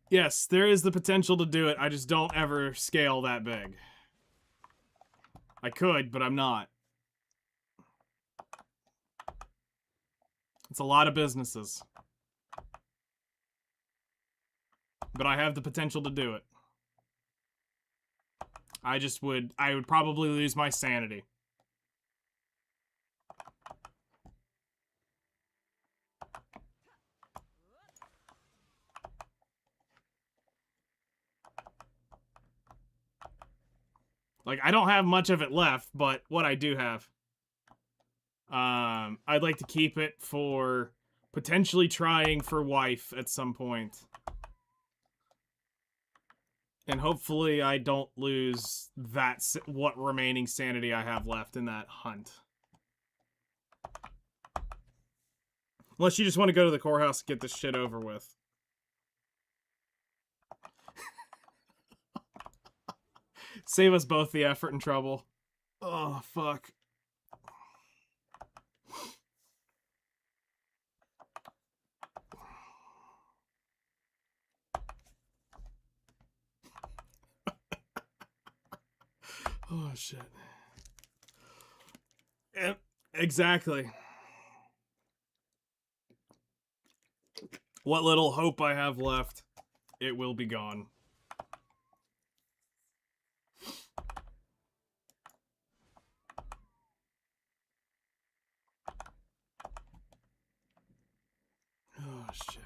Yes, there is the potential to do it. I just don't ever scale that big. I could, but I'm not. It's a lot of businesses. But I have the potential to do it. I would probably lose my sanity. Like, I don't have much of it left, but what I do have, I'd like to keep it for potentially trying for wife at some point. And hopefully I don't lose what remaining sanity I have left in that hunt. Unless you just want to go to the courthouse and get this shit over with. Save us both the effort and trouble. Oh, fuck. Oh, shit. Yep, exactly. What little hope I have left, it will be gone. Oh, shit.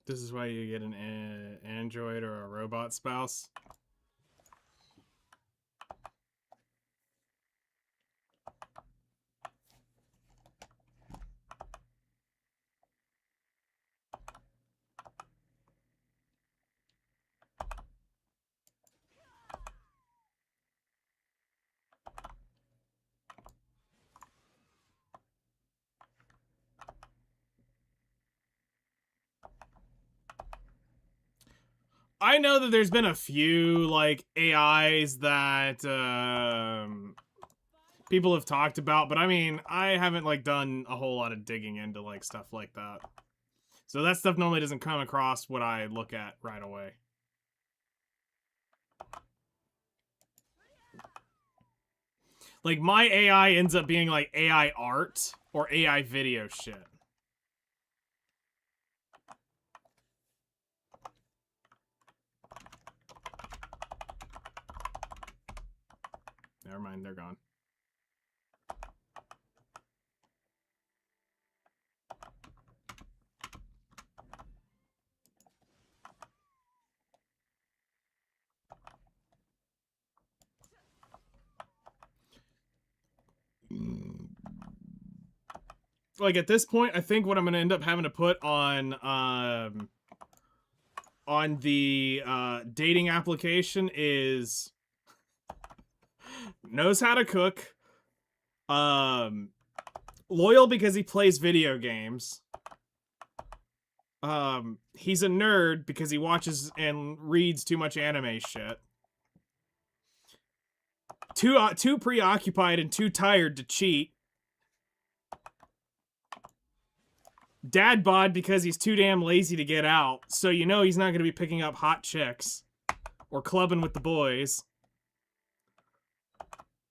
This is why you get an android or a robot spouse. I know that there's been a few, like, AIs that, people have talked about, but I mean, I haven't, like, done a whole lot of digging into, like, stuff like that. So that stuff normally doesn't come across what I look at right away. Like, my AI ends up being, like, AI art or AI video shit. Never mind, they're gone. Like, at this point, I think what I'm gonna end up having to put on the dating application is knows how to cook, loyal because he plays video games, he's a nerd because he watches and reads too much anime shit, too preoccupied and too tired to cheat, dad bod because he's too damn lazy to get out, so you know he's not going to be picking up hot chicks or clubbing with the boys.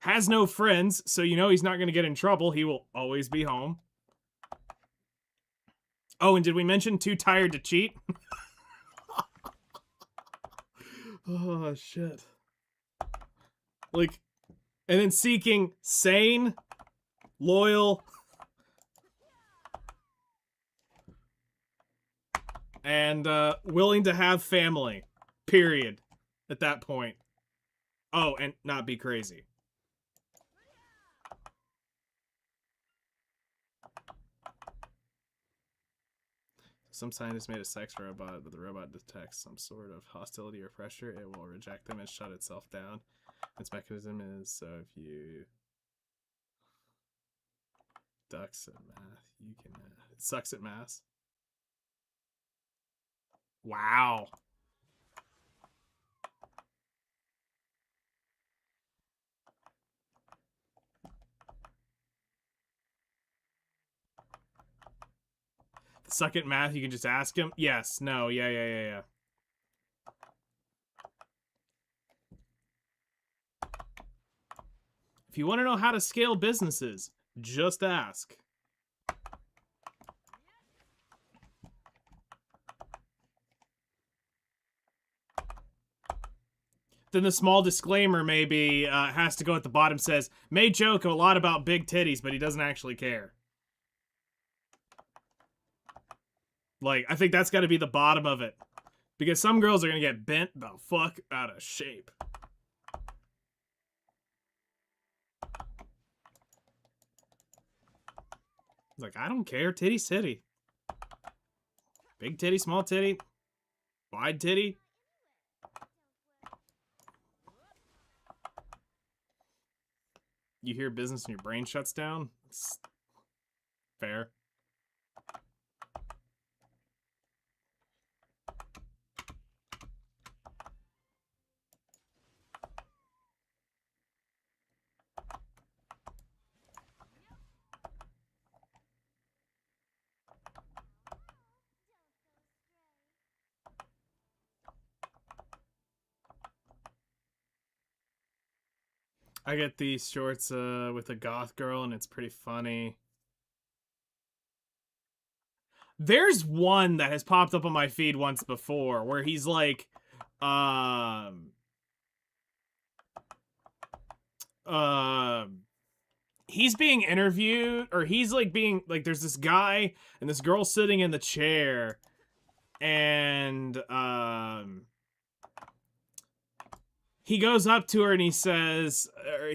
Has no friends, so you know he's not going to get in trouble. He will always be home. Oh, and did we mention too tired to cheat? Oh, shit. Like, and then seeking sane, loyal, and willing to have family. Period. At that point. Oh, and not be crazy. Some scientist made a sex robot, but the robot detects some sort of hostility or pressure. It will reject them and shut itself down. Its mechanism is so if you ducks at math, you can. It sucks at math. Wow. Suck at math, you can just ask him? Yes, no, yeah. If you want to know how to scale businesses, just ask. Then the small disclaimer maybe has to go at the bottom, says, may joke a lot about big titties, but he doesn't actually care. Like, I think that's got to be the bottom of it. Because some girls are going to get bent the fuck out of shape. Like, I don't care. Titty's titty. Big titty, small titty, wide titty. You hear business and your brain shuts down? It's fair. I get these shorts with a goth girl, and it's pretty funny. There's one that has popped up on my feed once before where he's like, he's being interviewed, or he's like being like, there's this guy and this girl sitting in the chair, and he goes up to her and he says,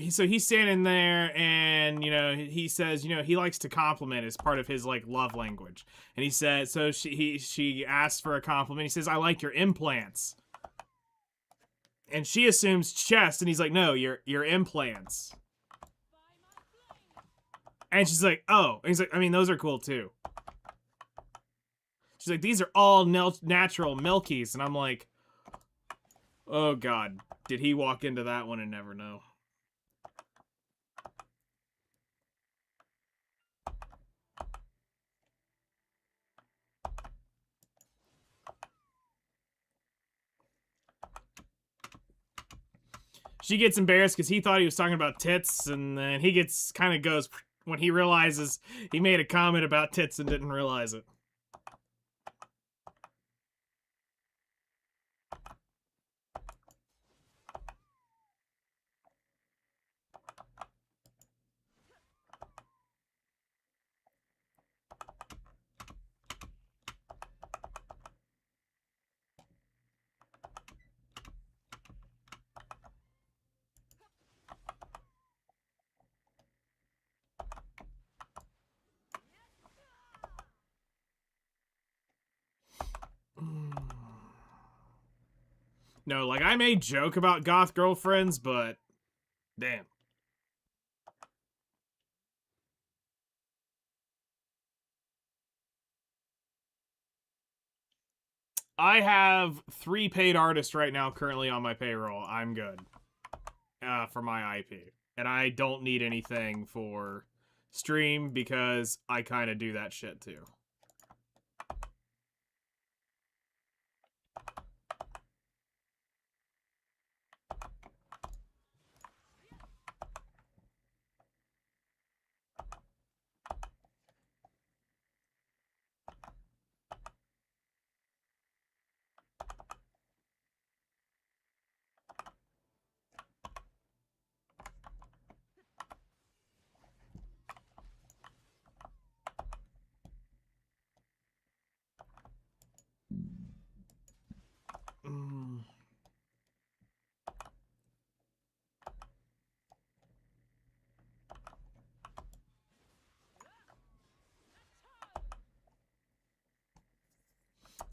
so he's standing there, and he says, he likes to compliment as part of his like love language. And he said, so she asked for a compliment. He says, I like your implants. And she assumes chest, and he's like, no, your implants. And she's like, oh. And he's like, I mean, those are cool too. She's like, these are all natural milkies. And I'm like, oh God, did he walk into that one and never know? She gets embarrassed because he thought he was talking about tits, and then he kind of goes when he realizes he made a comment about tits and didn't realize it. No, like, I may joke about goth girlfriends, but damn. I have 3 paid artists right now currently on my payroll. I'm good for my IP. And I don't need anything for stream because I kind of do that shit too.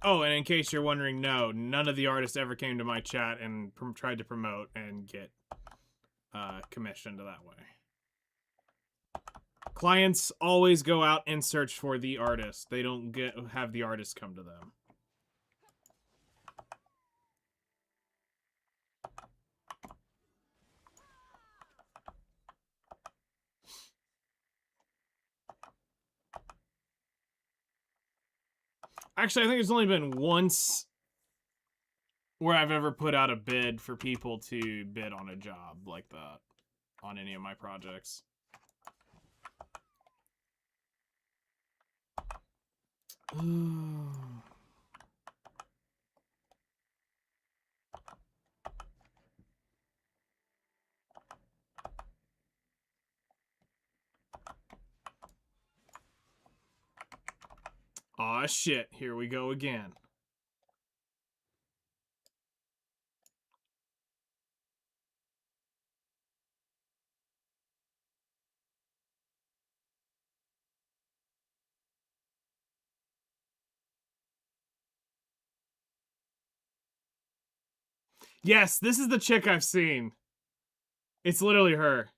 Oh, and in case you're wondering, no, none of the artists ever came to my chat and tried to promote and get commissioned that way. Clients always go out and search for the artist. They don't have the artist come to them. Actually, I think there's only been once where I've ever put out a bid for people to bid on a job like that. on any of my projects. Aw, shit. Here we go again. Yes, this is the chick I've seen. It's literally her.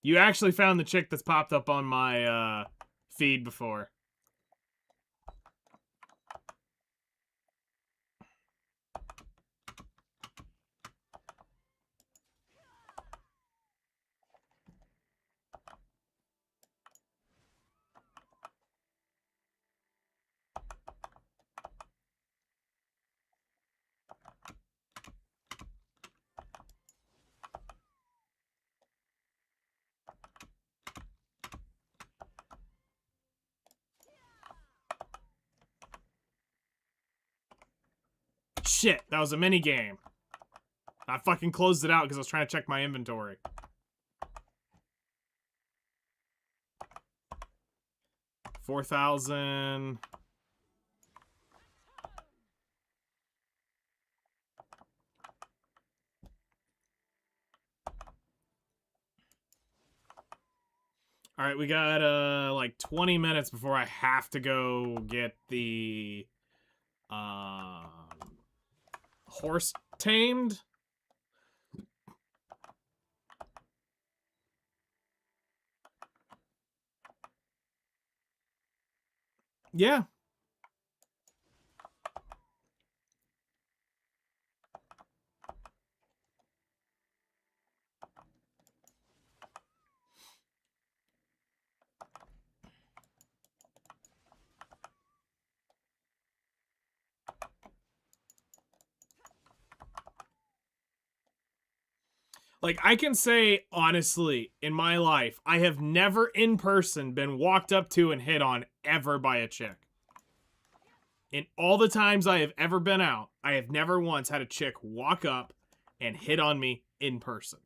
You actually found the chick that's popped up on my feed before. Shit, that was a mini game. I fucking closed it out because I was trying to check my inventory. $4,000. All right, we got like 20 minutes before I have to go get the horse tamed. Yeah. Like, I can say, honestly, in my life, I have never in person been walked up to and hit on ever by a chick. In all the times I have ever been out, I have never once had a chick walk up and hit on me in person.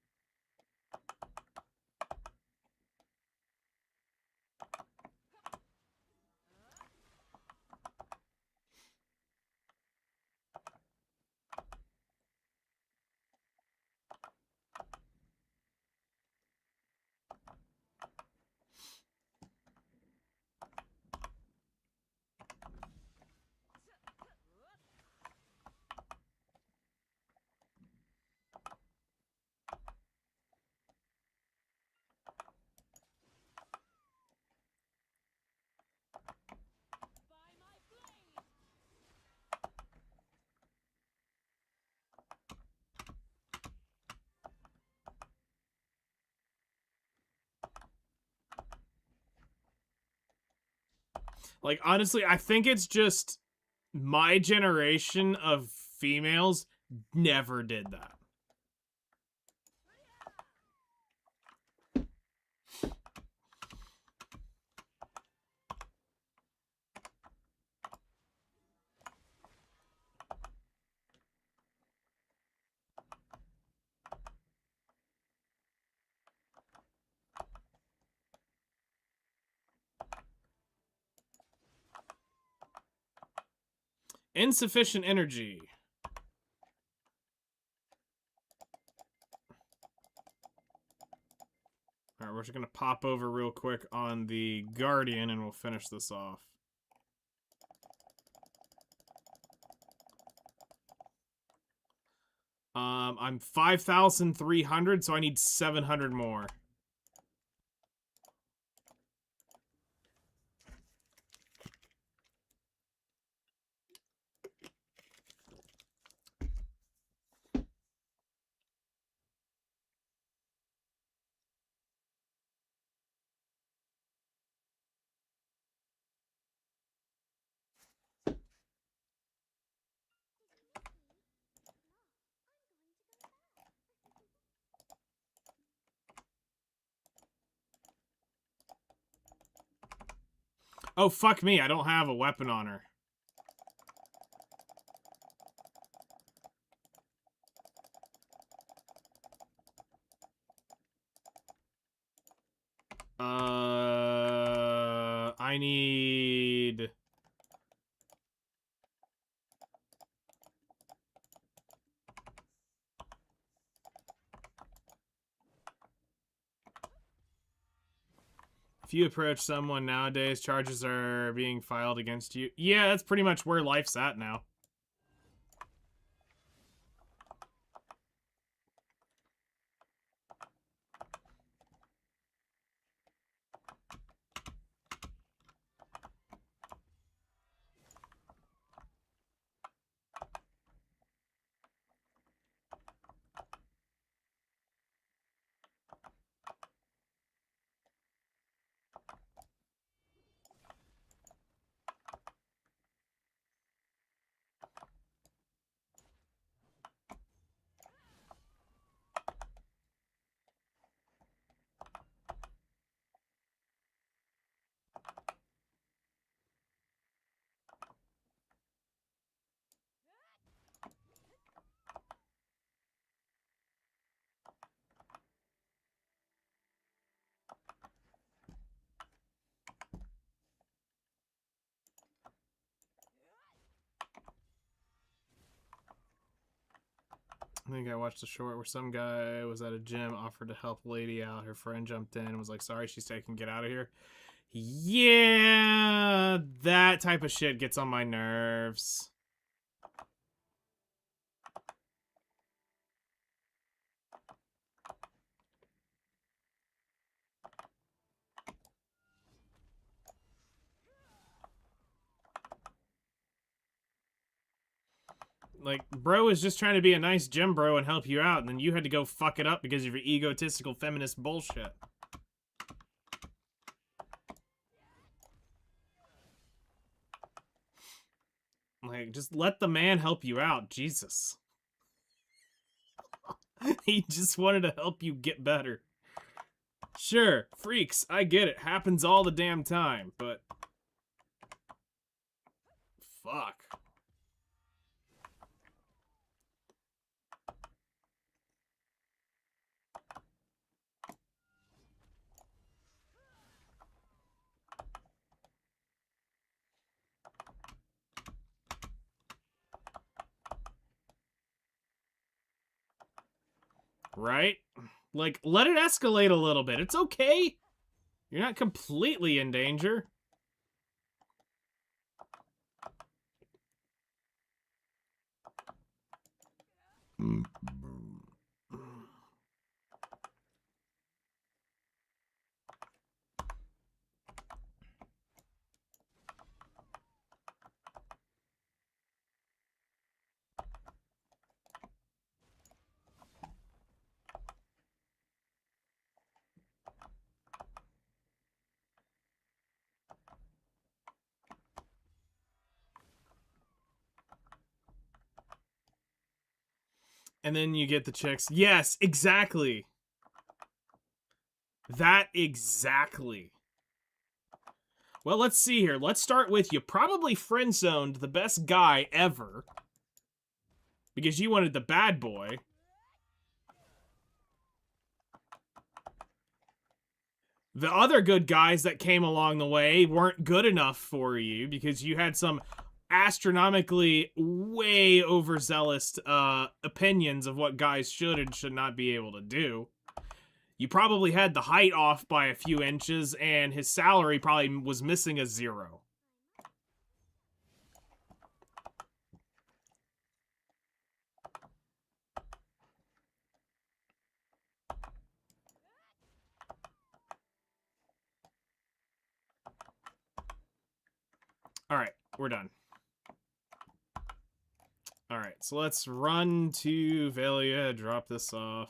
Like, honestly, I think it's just my generation of females never did that. Insufficient energy. Alright, we're just gonna pop over real quick on the Guardian and we'll finish this off. I'm 5,300, so I need 700 more. Oh, fuck me. I don't have a weapon on her. I need... If you approach someone nowadays, charges are being filed against you. Yeah, that's pretty much where life's at now. I think I watched a short where some guy was at a gym, offered to help a lady out. Her friend jumped in and was like, sorry, she's taken, get out of here. Yeah, that type of shit gets on my nerves. Like, bro is just trying to be a nice gym bro and help you out, and then you had to go fuck it up because of your egotistical feminist bullshit. Like, just let the man help you out, Jesus. He just wanted to help you get better. Sure, freaks, I get it. Happens all the damn time, but... Fuck. Right? Like, let it escalate a little bit. It's okay. You're not completely in danger. And then you get the chicks. Yes, exactly. That exactly. Well, let's see here. Let's start with you probably friend-zoned the best guy ever. Because you wanted the bad boy. The other good guys that came along the way weren't good enough for you because you had some astronomically way overzealous opinions of what guys should and should not be able to do. You probably had the height off by a few inches, and his salary probably was missing a 0. Alright, we're done. Alright, so let's run to Velia, drop this off.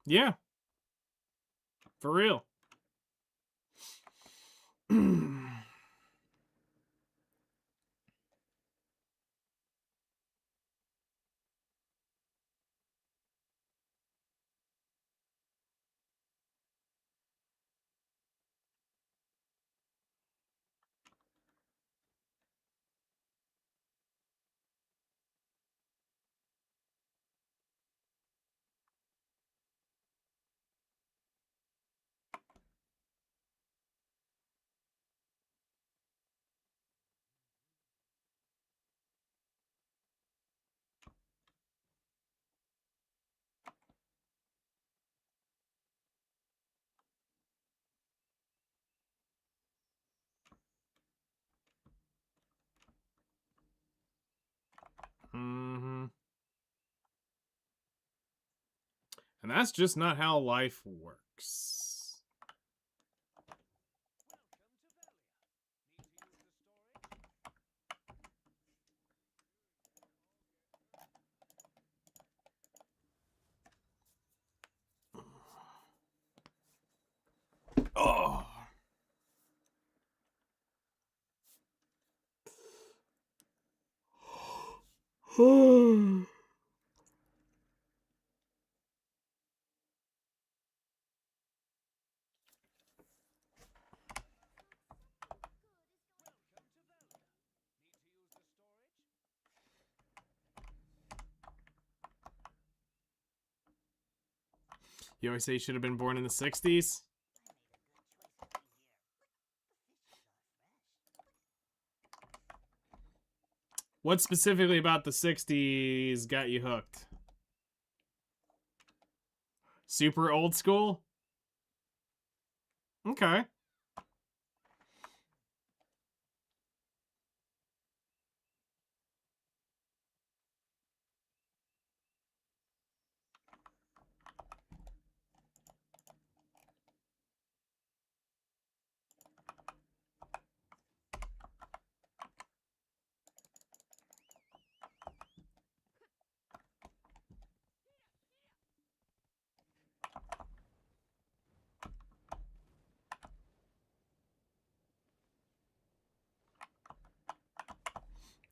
Yeah. For real. Mm-hmm. And that's just not how life works. Oh. You always say you should have been born in the 60s? What specifically about the 60s got you hooked? Super old school? Okay.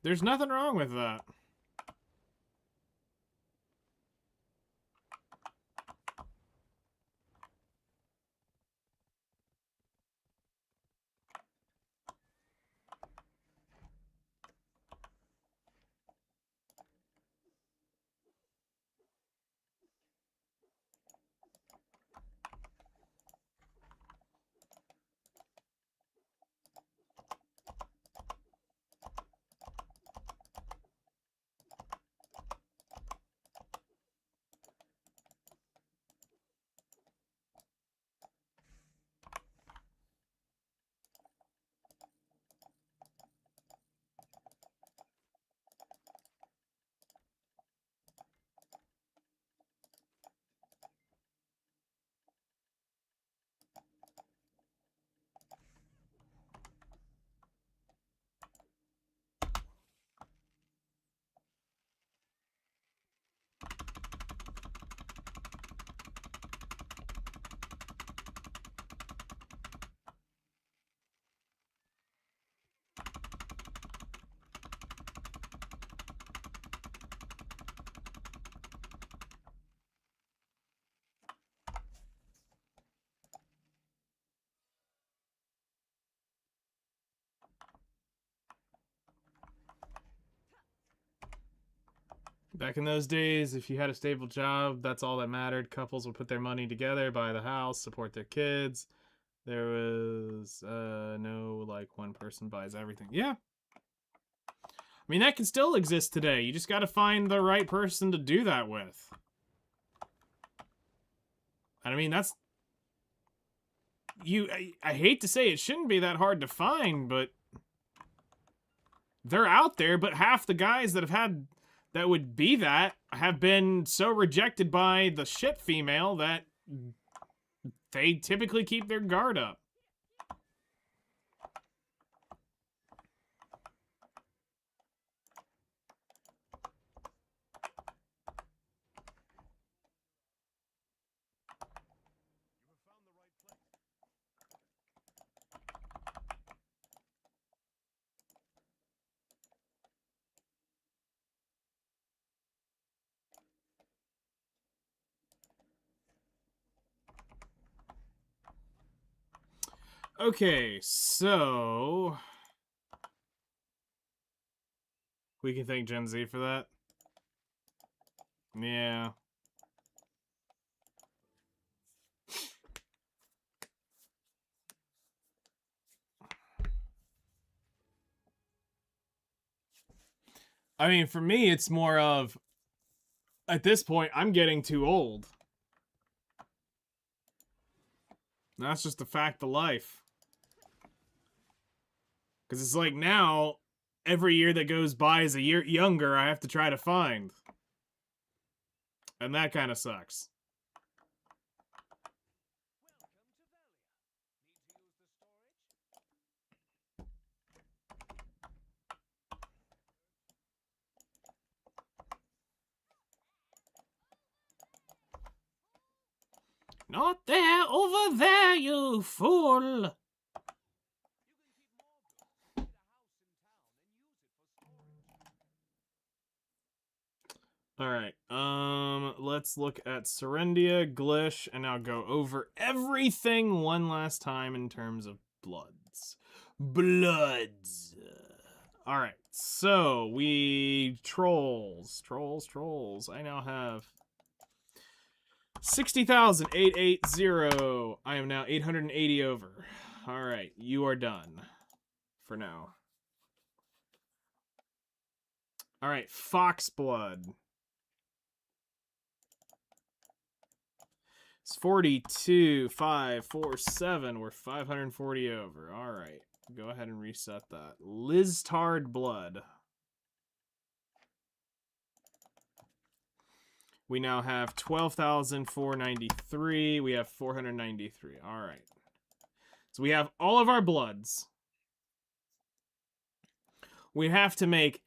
There's nothing wrong with that. Back in those days, if you had a stable job, that's all that mattered. Couples would put their money together, buy the house, support their kids. There was no, like, one person buys everything. Yeah. I mean, that can still exist today. You just got to find the right person to do that with. And I mean, that's... I hate to say it shouldn't be that hard to find, but... they're out there, but half the guys that have had... that would be that have been so rejected by the shit female that they typically keep their guard up. Okay, so we can thank Gen Z for that. Yeah. I mean, for me, it's more of, at this point, I'm getting too old. That's just a fact of life. Because it's like now, every year that goes by is a year younger I have to try to find. And that kind of sucks. Not there, over there, you fool! Alright, let's look at Serendia, Glish, and now go over everything one last time in terms of bloods. Bloods! Alright, so we... Trolls. I now have 60,880. I am now 880 over. Alright, you are done. For now. Alright, Foxblood. It's 42,547. We're 540 over. Alright, go ahead and reset that. Lizard Blood. We now have 12,493. We have 493. Alright. So we have all of our bloods. We have to make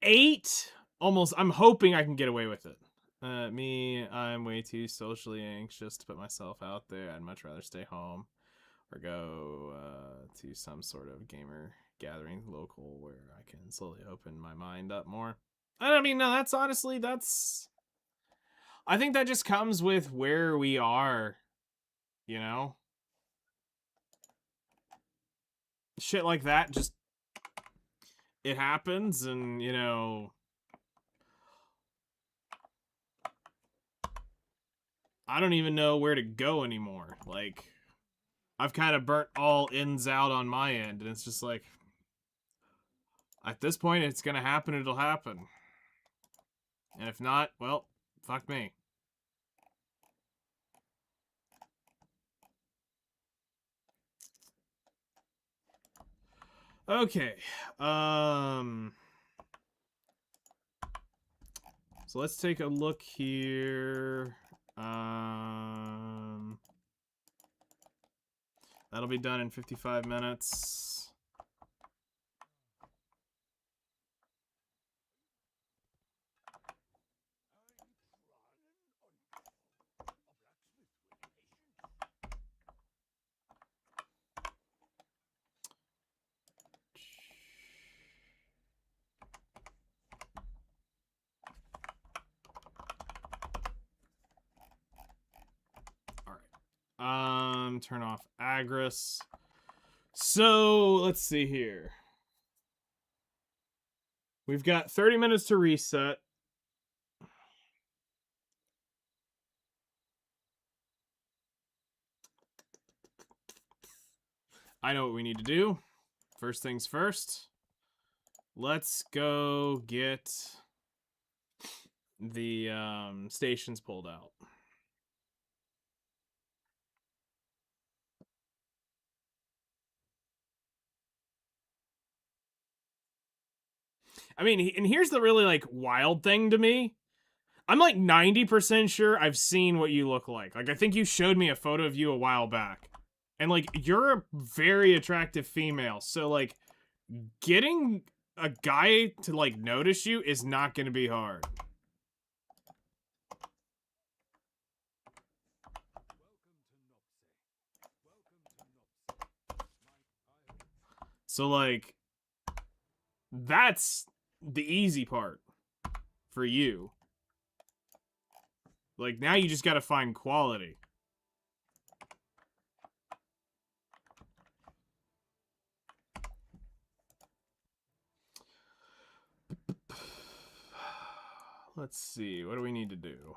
8. Almost, I'm hoping I can get away with it. I'm way too socially anxious to put myself out there. I'd much rather stay home or go to some sort of gamer gathering local where I can slowly open my mind up more. I mean, no, that's honestly, I think that just comes with where we are, you know? Shit like that, just, it happens, and, you know, I don't even know where to go anymore. Like, I've kind of burnt all ends out on my end, and it's just like, at this point, it's gonna happen, it'll happen. And if not, well, fuck me. Okay. So let's take a look here. That'll be done in 55 minutes. Turn off Agris. So, let's see here. We've got 30 minutes to reset. I know what we need to do. First things first. Let's go get the stations pulled out. I mean, and here's the really, like, wild thing to me. I'm, like, 90% sure I've seen what you look like. Like, I think you showed me a photo of you a while back. And, like, you're a very attractive female. So, like, getting a guy to, like, notice you is not going to be hard. So, like, that's the easy part for you. Like, now you just gotta find quality. let's see. What do we need to do?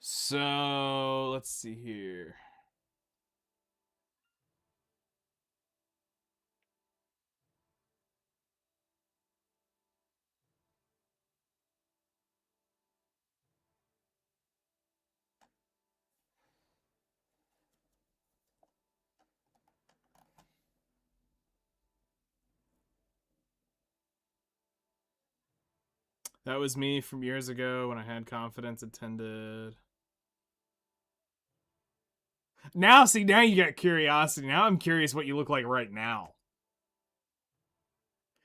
So let's see here. That was me from years ago when I had confidence attended. Now, see, now you got curiosity. Now I'm curious what you look like right now.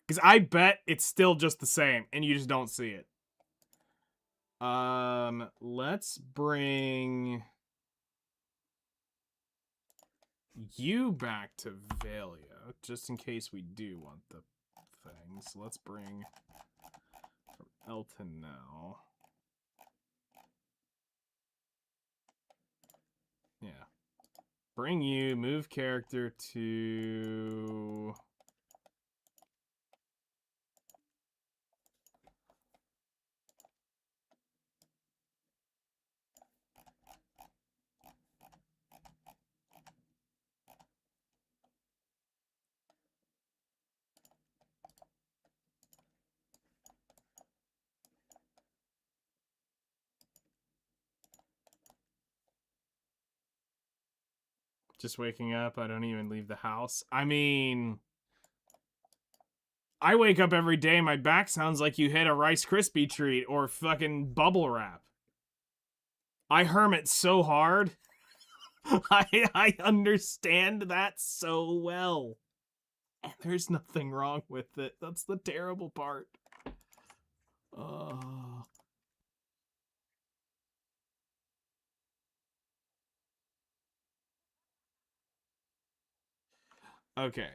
Because I bet it's still just the same, and you just don't see it. Let's bring you back to Valia, just in case we do want the thing. So let's bring from Elton now. Yeah. Bring you, move character to... Just waking up, I don't even leave the house. I mean... I wake up every day, my back sounds like you hit a Rice Krispie treat or fucking bubble wrap. I hermit so hard. I understand that so well. And there's nothing wrong with it. That's the terrible part. Okay.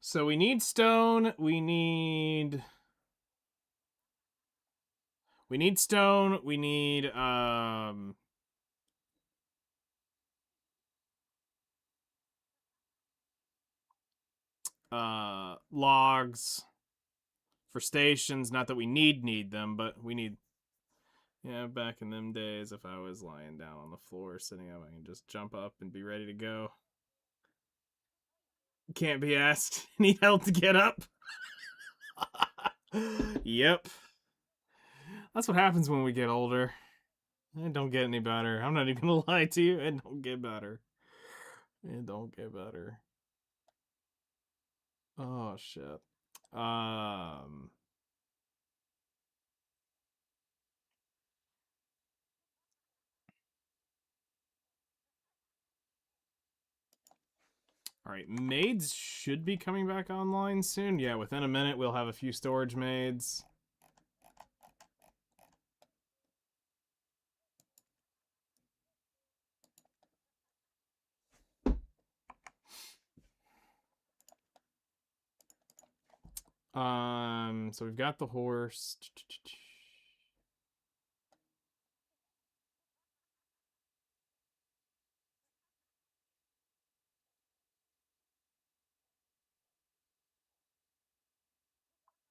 So we need stone. We need stone. We need logs for stations. Not that we need them, but we need. Yeah, back in them days, if I was lying down on the floor, sitting up, I can just jump up and be ready to go. Can't be asked. Need help to get up? Yep. That's what happens when we get older. It don't get any better. I'm not even gonna lie to you. It don't get better. It don't get better. Oh shit. All right, maids should be coming back online soon. Yeah, within a minute we'll have a few storage maids. So we've got the horse.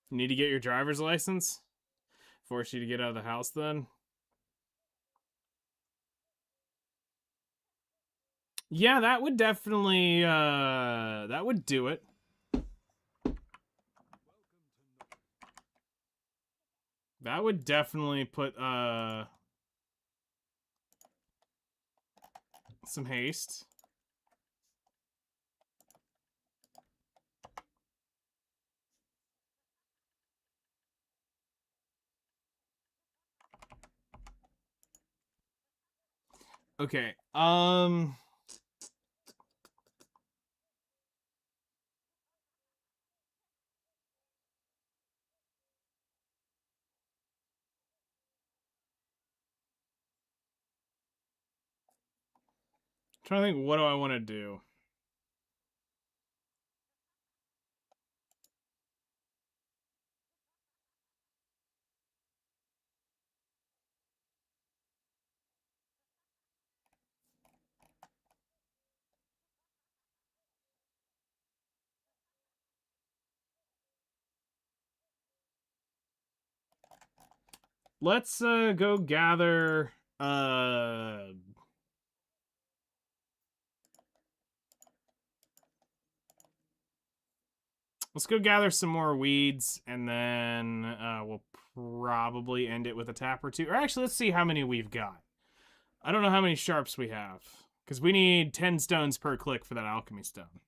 You need to get your driver's license? Force you to get out of the house then? Yeah, that would definitely that would do it. That would definitely put some haste. Okay. Trying to think, what do I want to do? let's go gather let's go gather some more weeds, and then we'll probably end it with a tap or two. Or actually, let's see how many we've got. I don't know how many sharps we have, because we need 10 stones per click for that alchemy stone.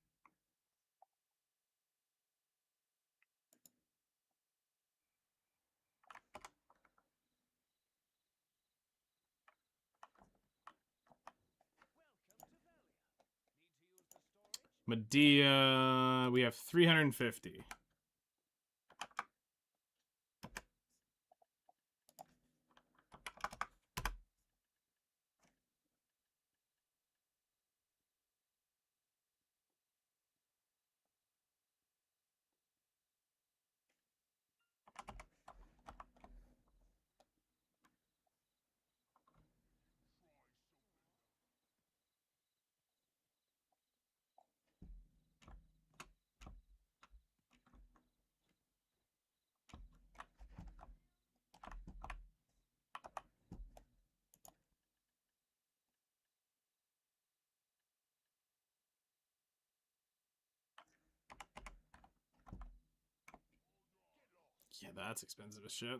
Medea, we have 350. Yeah, that's expensive as shit.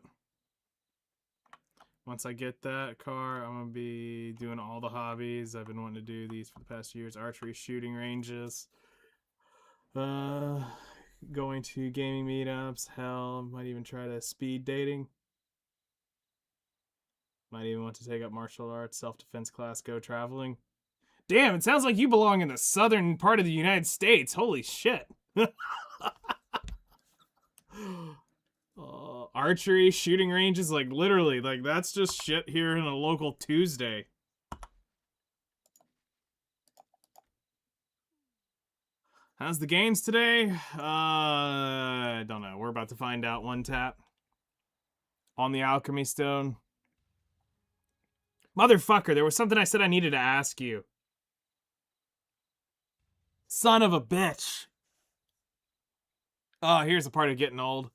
Once I get that car, I'm gonna be doing all the hobbies. I've been wanting to do these for the past years. Archery, shooting ranges. Going to gaming meetups. Hell, might even try to speed dating. Might even want to take up martial arts, self-defense class, go traveling. Damn, it sounds like you belong in the southern part of the United States. Holy shit. Archery, shooting ranges, like literally, like that's just shit here in a local Tuesday. How's the games today? I don't know. We're about to find out. One tap on the alchemy stone. Motherfucker, there was something I said I needed to ask you. Son of a bitch. Oh, here's the part of getting old.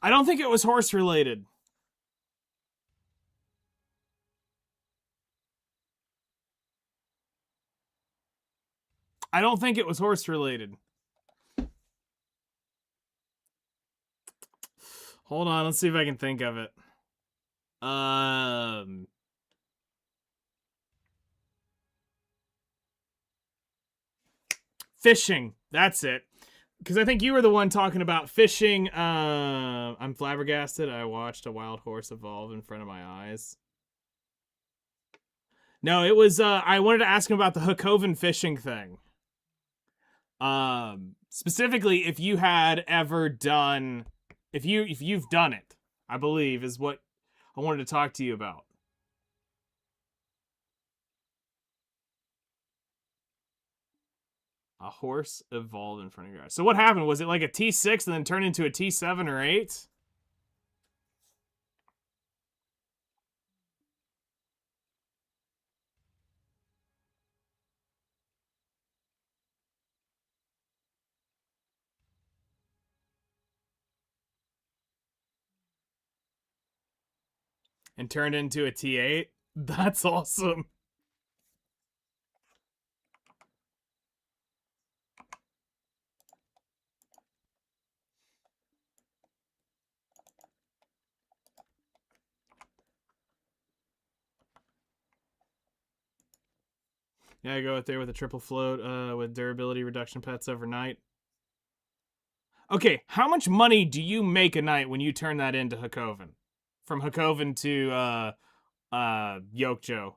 I don't think it was horse related. I don't think it was horse related. Hold on, let's see if I can think of it. Fishing. That's it. Because I think you were the one talking about fishing. I'm flabbergasted. I watched a wild horse evolve in front of my eyes. No, it was. I wanted to ask him about the Hakoven fishing thing. Specifically, if you had ever done, if you've done it, I believe is what I wanted to talk to you about. A horse evolved in front of your eyes. So what happened? Was it like a T6 and then turned into a T7 or 8? And turned into a T8? That's awesome. Yeah, I go out there with a triple float with durability reduction pets overnight. Okay, how much money do you make a night when you turn that into Hakoven? From Hakoven to Yokjo.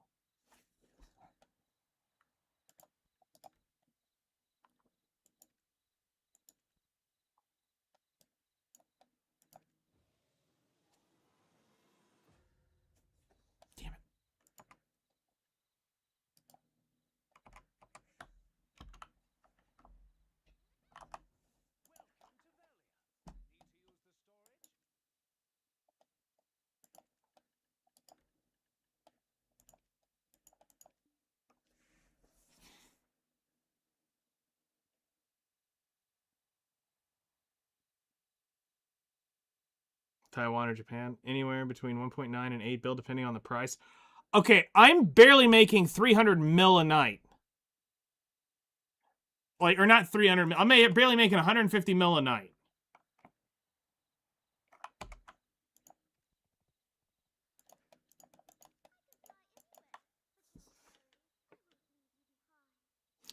Taiwan or Japan. Anywhere between 1.9 and 8 bill, depending on the price. Okay, I'm barely making 300 mil a night. Like, or not 300 mil. I'm barely making 150 mil a night.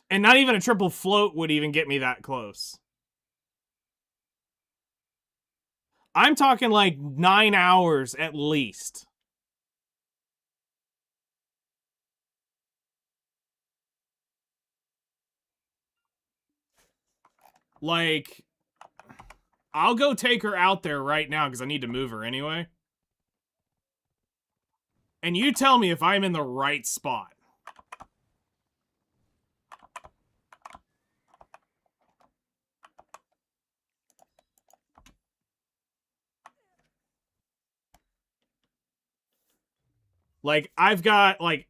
And not even a triple float would even get me that close. I'm talking like 9 hours at least. Like, I'll go take her out there right now because I need to move her anyway. And you tell me if I'm in the right spot. Like, I've got, like,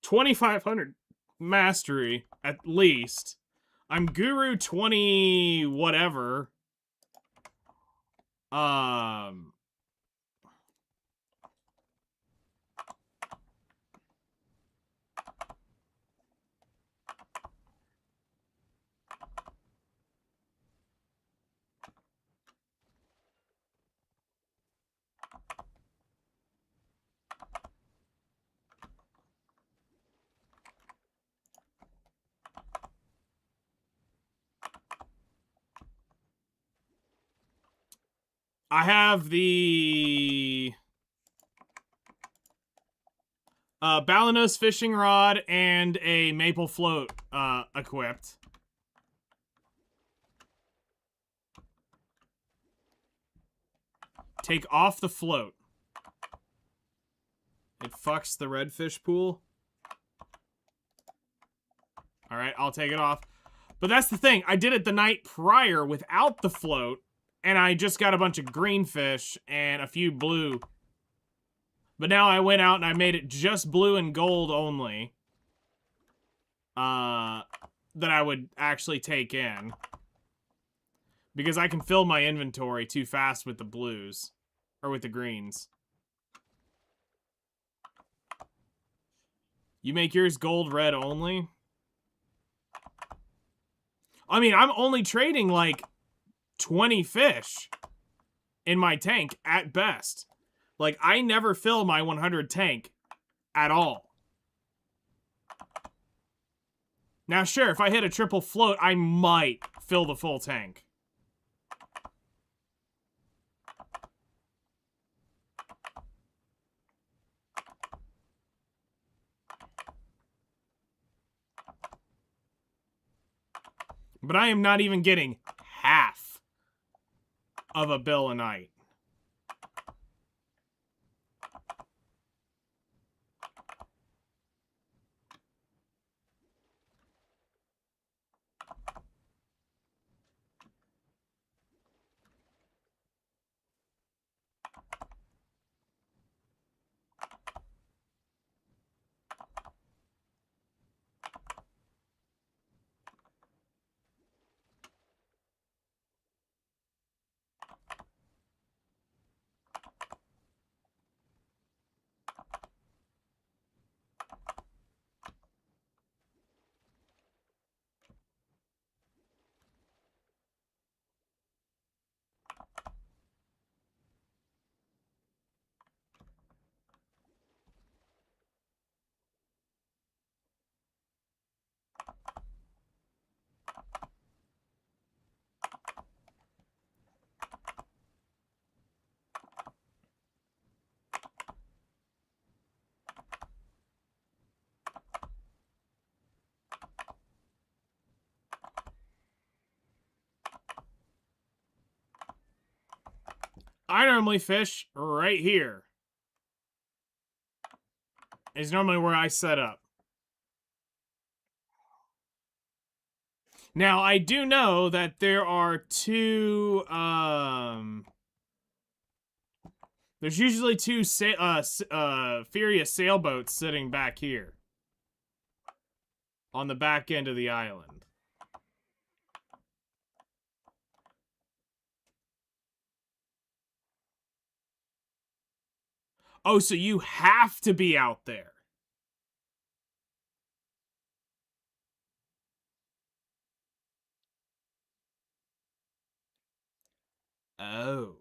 2,500 mastery, at least. I'm Guru 20 whatever. I have the Balanos fishing rod and a maple float equipped. Take off the float. It fucks the redfish pool. Alright, I'll take it off. But that's the thing. I did it the night prior without the float, and I just got a bunch of green fish and a few blue. But now I went out and I made it just blue and gold only. That I would actually take in. Because I can fill my inventory too fast with the blues. Or with the greens. You make yours gold red only? I mean, I'm only trading like 20 fish in my tank at best. Like, I never fill my 100 tank at all. Now, sure, if I hit a triple float, I might fill the full tank. But I am not even getting half of a bill a night. I normally fish right here. Is normally where I set up. Now, I do know that there are two, there's usually two Furious sailboats sitting back here. On the back end of the island. Oh, so you have to be out there. Oh.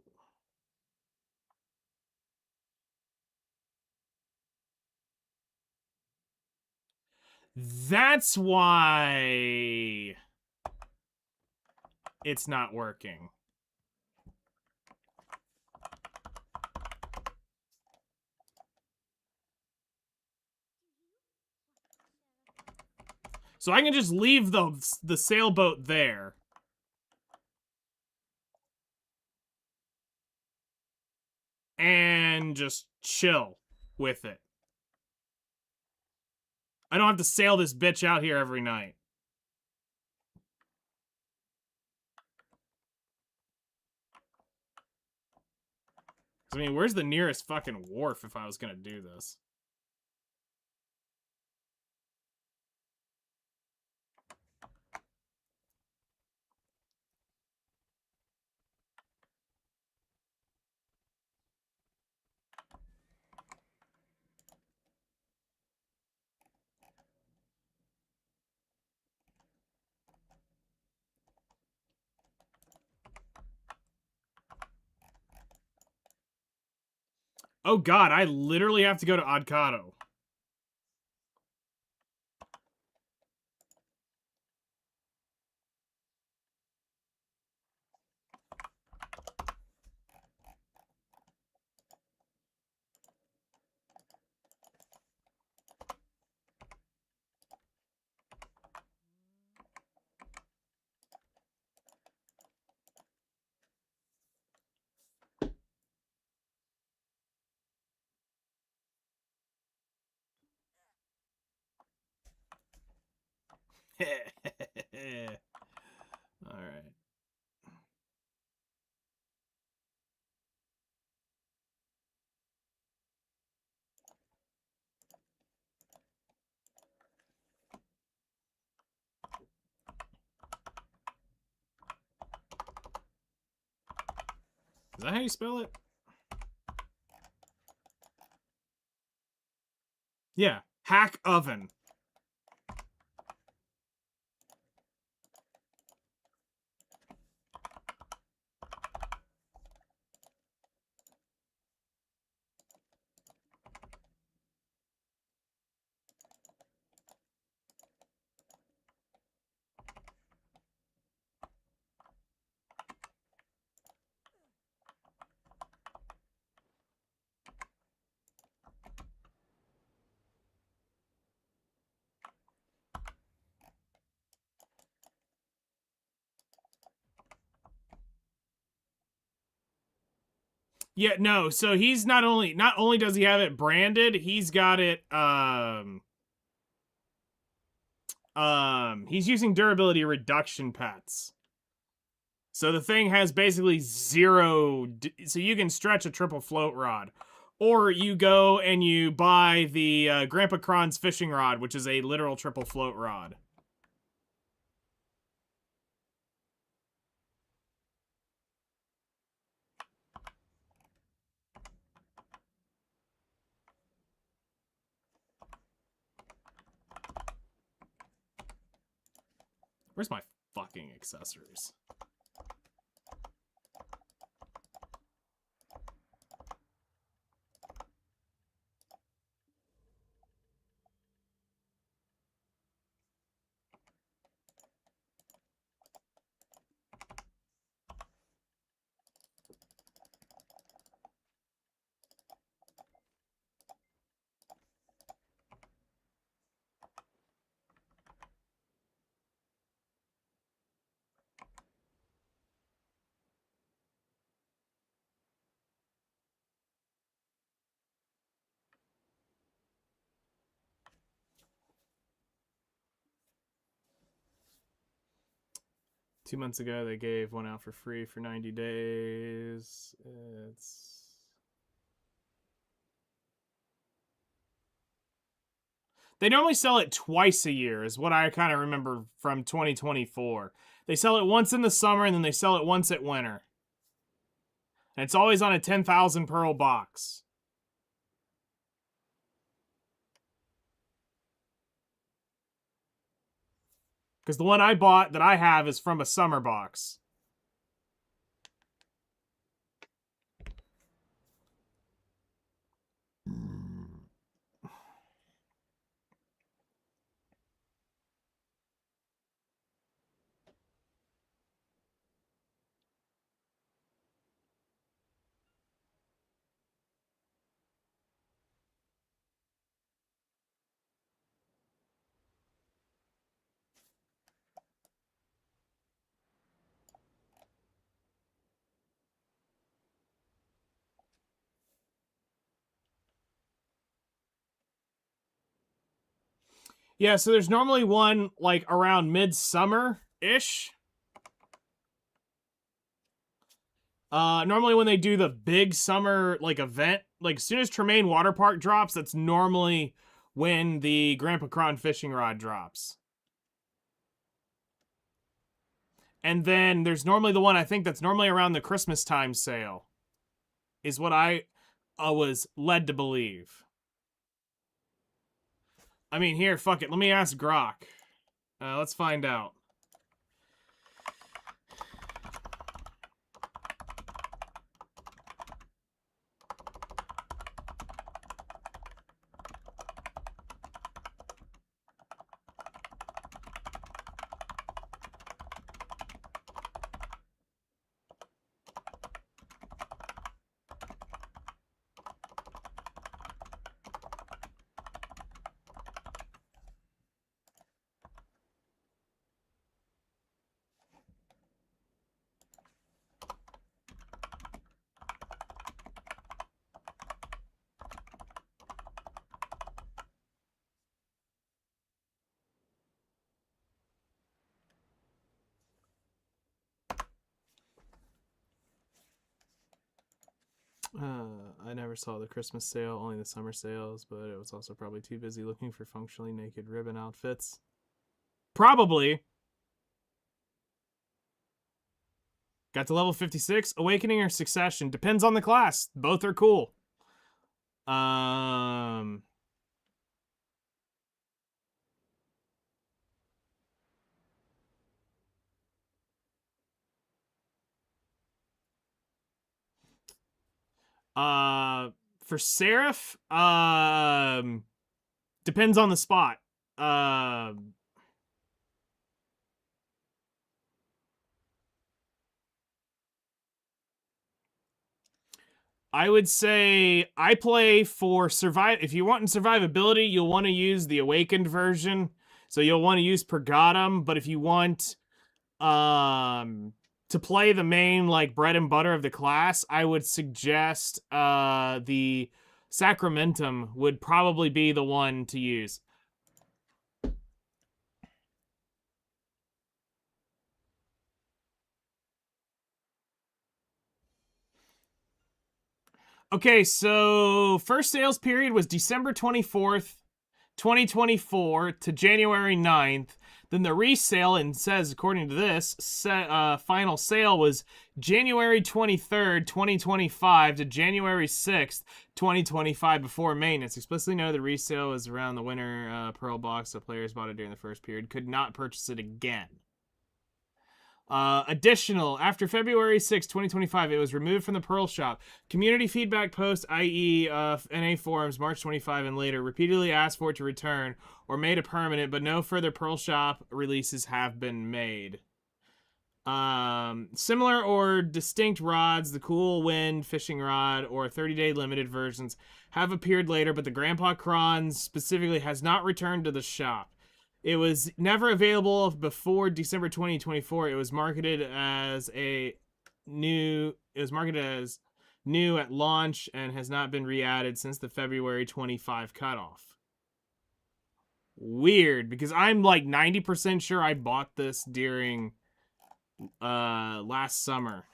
That's why it's not working. So I can just leave the sailboat there. And just chill with it. I don't have to sail this bitch out here every night. I mean, where's the nearest fucking wharf if I was gonna do this? Oh god, I literally have to go to Odcado. Alright. Is that how you spell it? Yeah. Hack oven. Yeah, no. So he's not only does he have it branded, he's got it he's using durability reduction pets. So the thing has basically zero so you can stretch a triple float rod. Or you go and you buy the Grandpa Kron's fishing rod, which is a literal triple float rod. Where's my fucking accessories? 2 months ago, they gave one out for free for 90 days. They normally sell it twice a year, is what I kind of remember from 2024. They sell it once in the summer, and then they sell it once at winter. And it's always on a 10,000 pearl box. Because the one I bought that I have is from a summer box. Yeah, so there's normally one like around midsummer-ish. Normally when they do the big summer like event, like as soon as Tremaine Water Park drops, that's normally when the Grandpa Cron fishing rod drops. And then there's normally the one I think that's normally around the Christmas time sale, is what I was led to believe. I mean, here, fuck it. Let me ask Grok. Let's find out. I never saw the Christmas sale, only the summer sales, but it was also probably too busy looking for functionally naked ribbon outfits. Probably. Got to level 56. Awakening or Succession. Depends on the class. Both are cool. For Seraph, depends on the spot. I would say I play for survive. If you want in survivability, you'll want to use the awakened version. So you'll want to use Purgatum, but if you want to play the main like bread and butter of the class, I would suggest the Sacramentum would probably be the one to use. Okay, so first sales period was December 24th, 2024 to January 9th. Then the resale, and says, according to this, final sale was January 23rd, 2025 to January 6th, 2025 before maintenance. Explicitly noted the resale was around the winter Pearl box, so players bought it during the first period could not purchase it again. Additional, after February 6, 2025, it was removed from the Pearl Shop. Community feedback posts, i.e. NA forums, March 25 and later, repeatedly asked for it to return or made it permanent, but no further Pearl Shop releases have been made. Similar or distinct rods, the Cool Wind fishing rod or 30-day limited versions have appeared later, but the Grandpa Cron specifically has not returned to the shop. It was never available before December 2024. It was marketed as new at launch and has not been re-added since the February 25 cutoff. Weird, because I'm like 90% sure I bought this during last summer.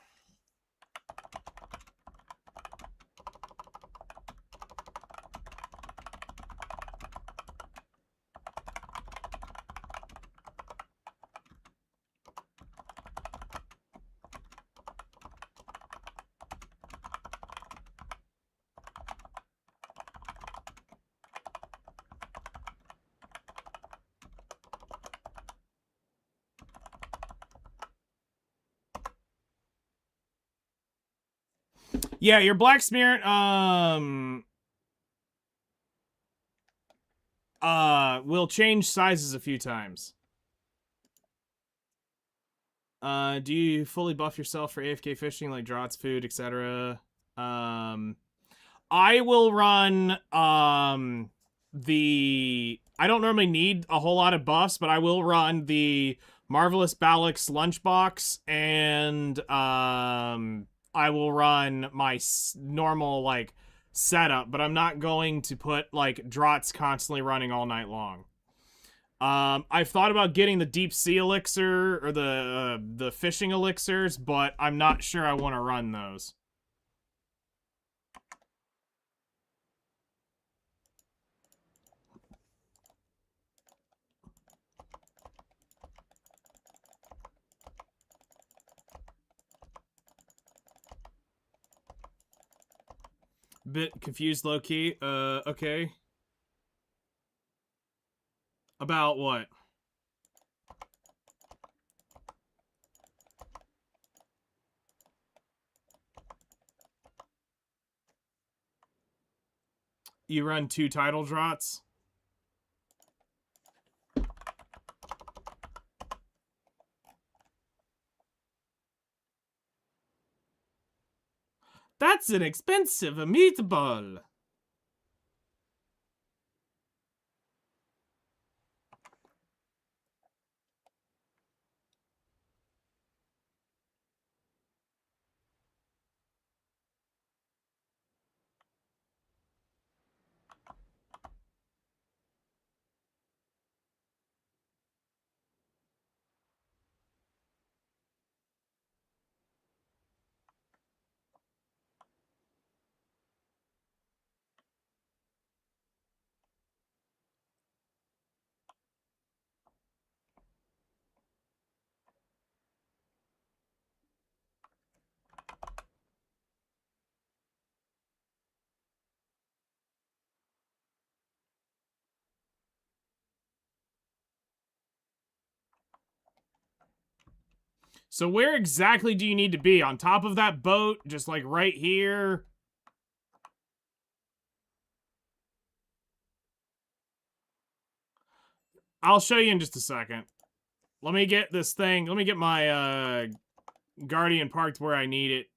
Yeah, your Black Spirit, will change sizes a few times. Do you fully buff yourself for AFK fishing, like draughts, food, etc.? I will run, I don't normally need a whole lot of buffs, but I will run the Marvelous Balix lunchbox, and, I will run my normal, like, setup, but I'm not going to put, like, draughts constantly running all night long. I've thought about getting the deep sea elixir or the fishing elixirs, but I'm not sure I want to run those. Bit confused, low key. Okay. About what? You run 2 title draughts? That's an expensive meatball. So where exactly do you need to be? On top of that boat? Just like right here? I'll show you in just a second. Let me get this thing. Let me get my Guardian parked where I need it.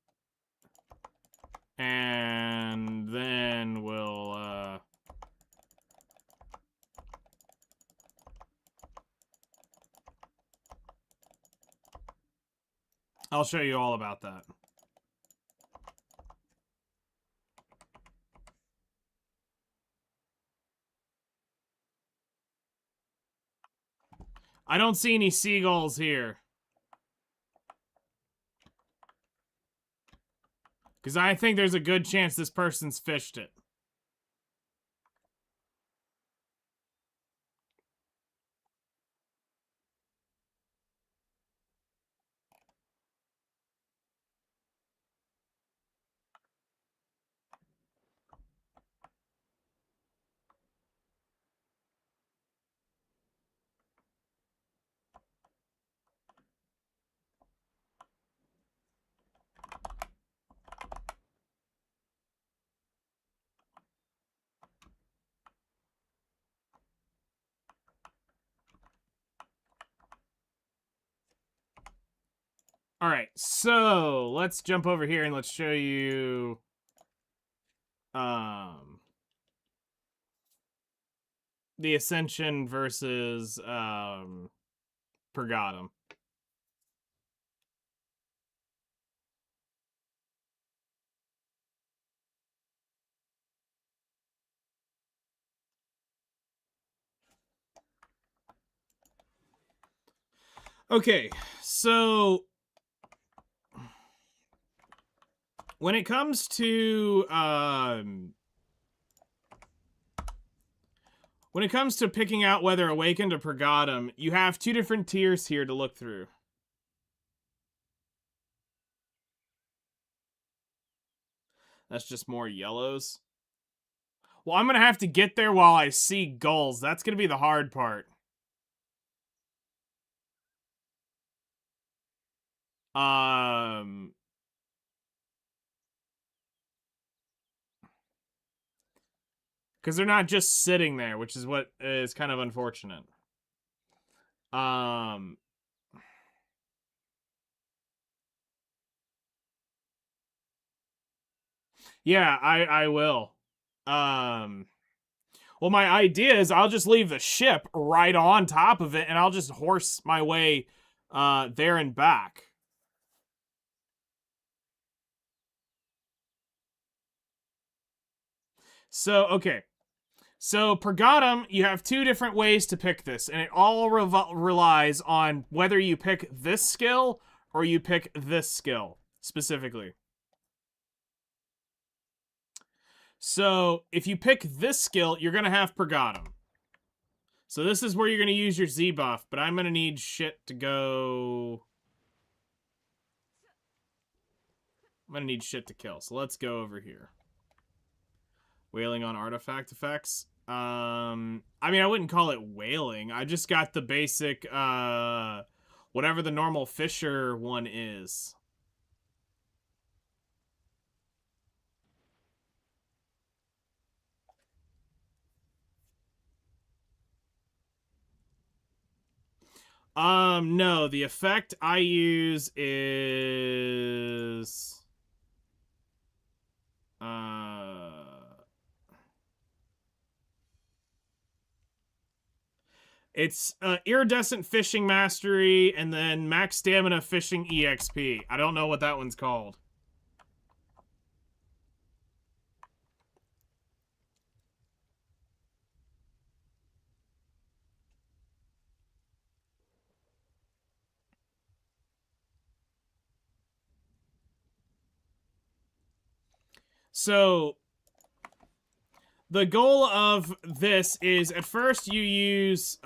And then we'll I'll show you all about that. I don't see any seagulls here. Because I think there's a good chance this person's fished it. All right, so let's jump over here and let's show you the Ascension versus Pergatum. Okay, so when it comes to picking out whether Awakened or Pergatum, you have 2 different tiers here to look through. That's just more yellows. Well, I'm gonna have to get there while I see gulls. That's gonna be the hard part. Um, Because they're not just sitting there, which is what is kind of unfortunate. Yeah, I will. Well, my idea is I'll just leave the ship right on top of it, and I'll just horse my way there and back. So, okay. So, Pergatum, you have two different ways to pick this, and it all relies on whether you pick this skill or you pick this skill, specifically. So, if you pick this skill, you're going to have Pergatum. So this is where you're going to use your Z buff, but I'm going to need shit to go... I'm going to need shit to kill, so let's go over here. Wailing on artifact effects. I mean, I wouldn't call it wailing. I just got the basic, whatever the normal Fisher one is. No, the effect I use is... It's Iridescent Fishing Mastery and then Max Stamina Fishing EXP. I don't know what that one's called. So, the goal of this is, at first you use,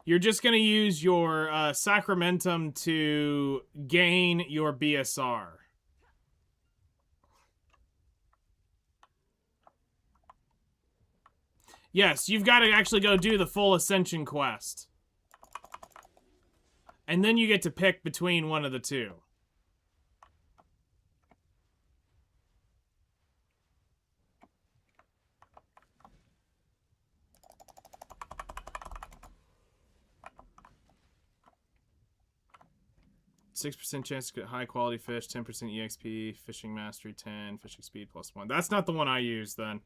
you're just going to use your Sacramentum to gain your BSR. Yes, you've got to actually go do the full Ascension quest. And then you get to pick between one of the two. %6 chance to get high quality fish, 10% EXP, fishing mastery 10, fishing speed +1. That's not the one I use then.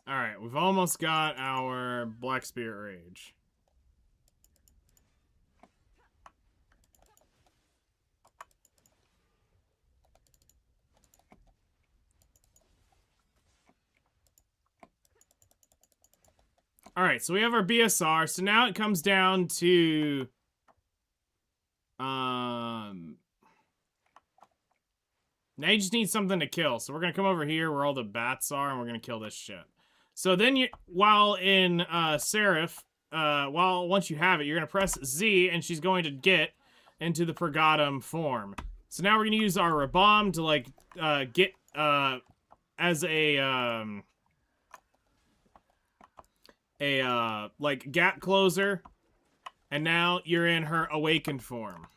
Alright, we've almost got our Black Spirit Rage. Alright, so we have our BSR, so now it comes down to... Now you just need something to kill, so we're gonna come over here where all the bats are, and we're gonna kill this shit. So then you, while in Seraph, once you have it, you're gonna press Z, and she's going to get into the Pergatum form. So now we're gonna use our Rabam to like get as a like gap closer, and now you're in her awakened form.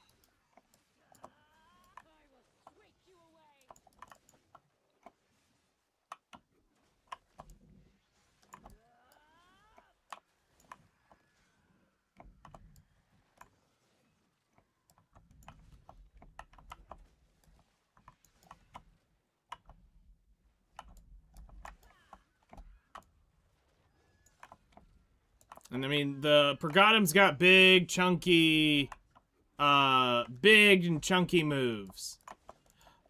And I mean, the Pergatum's got big, chunky big and chunky moves.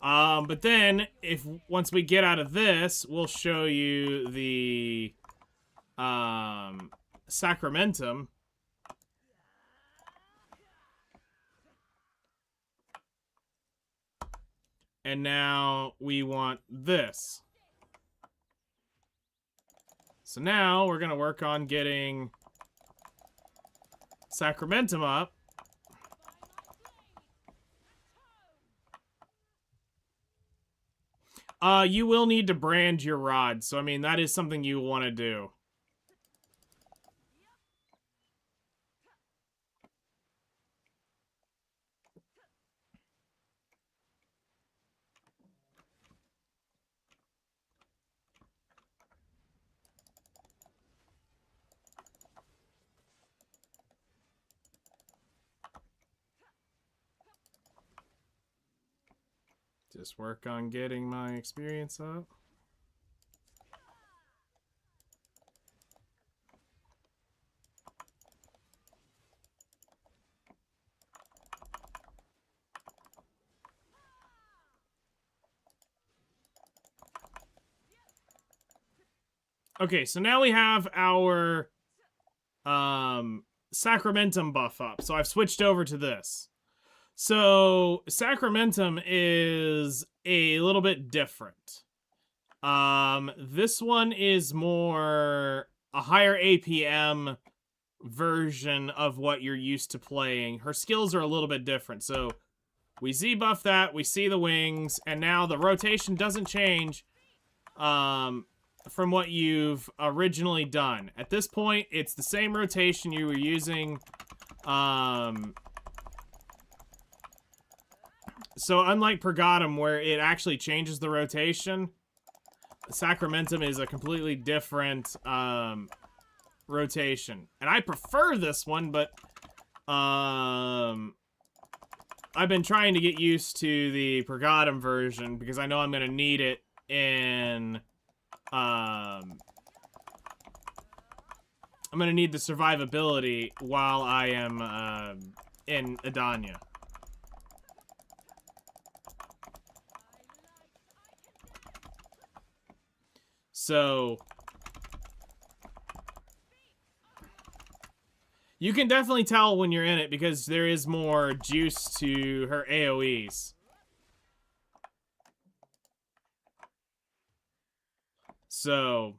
But then, once we get out of this, we'll show you the, Sacramentum. And now we want this. So now we're gonna work on getting Sacramentum up. You will need to brand your rod, so I mean, that is something you want to do. Just work on getting my experience up. Okay, so now we have our Sacramentum buff up. So I've switched over to this. So Sacramentum is a little bit different. This one is more a higher APM version of what you're used to playing. Her skills are a little bit different. So we Z-buff that, we see the wings, and now the rotation doesn't change from what you've originally done. At this point, it's the same rotation you were using. So unlike Pergatum, where it actually changes the rotation, Sacramentum is a completely different rotation. And I prefer this one, but I've been trying to get used to the Pergatum version because I know I'm going to need it in... I'm going to need the survivability while I am in Edania. So, you can definitely tell when you're in it because there is more juice to her AoEs. So,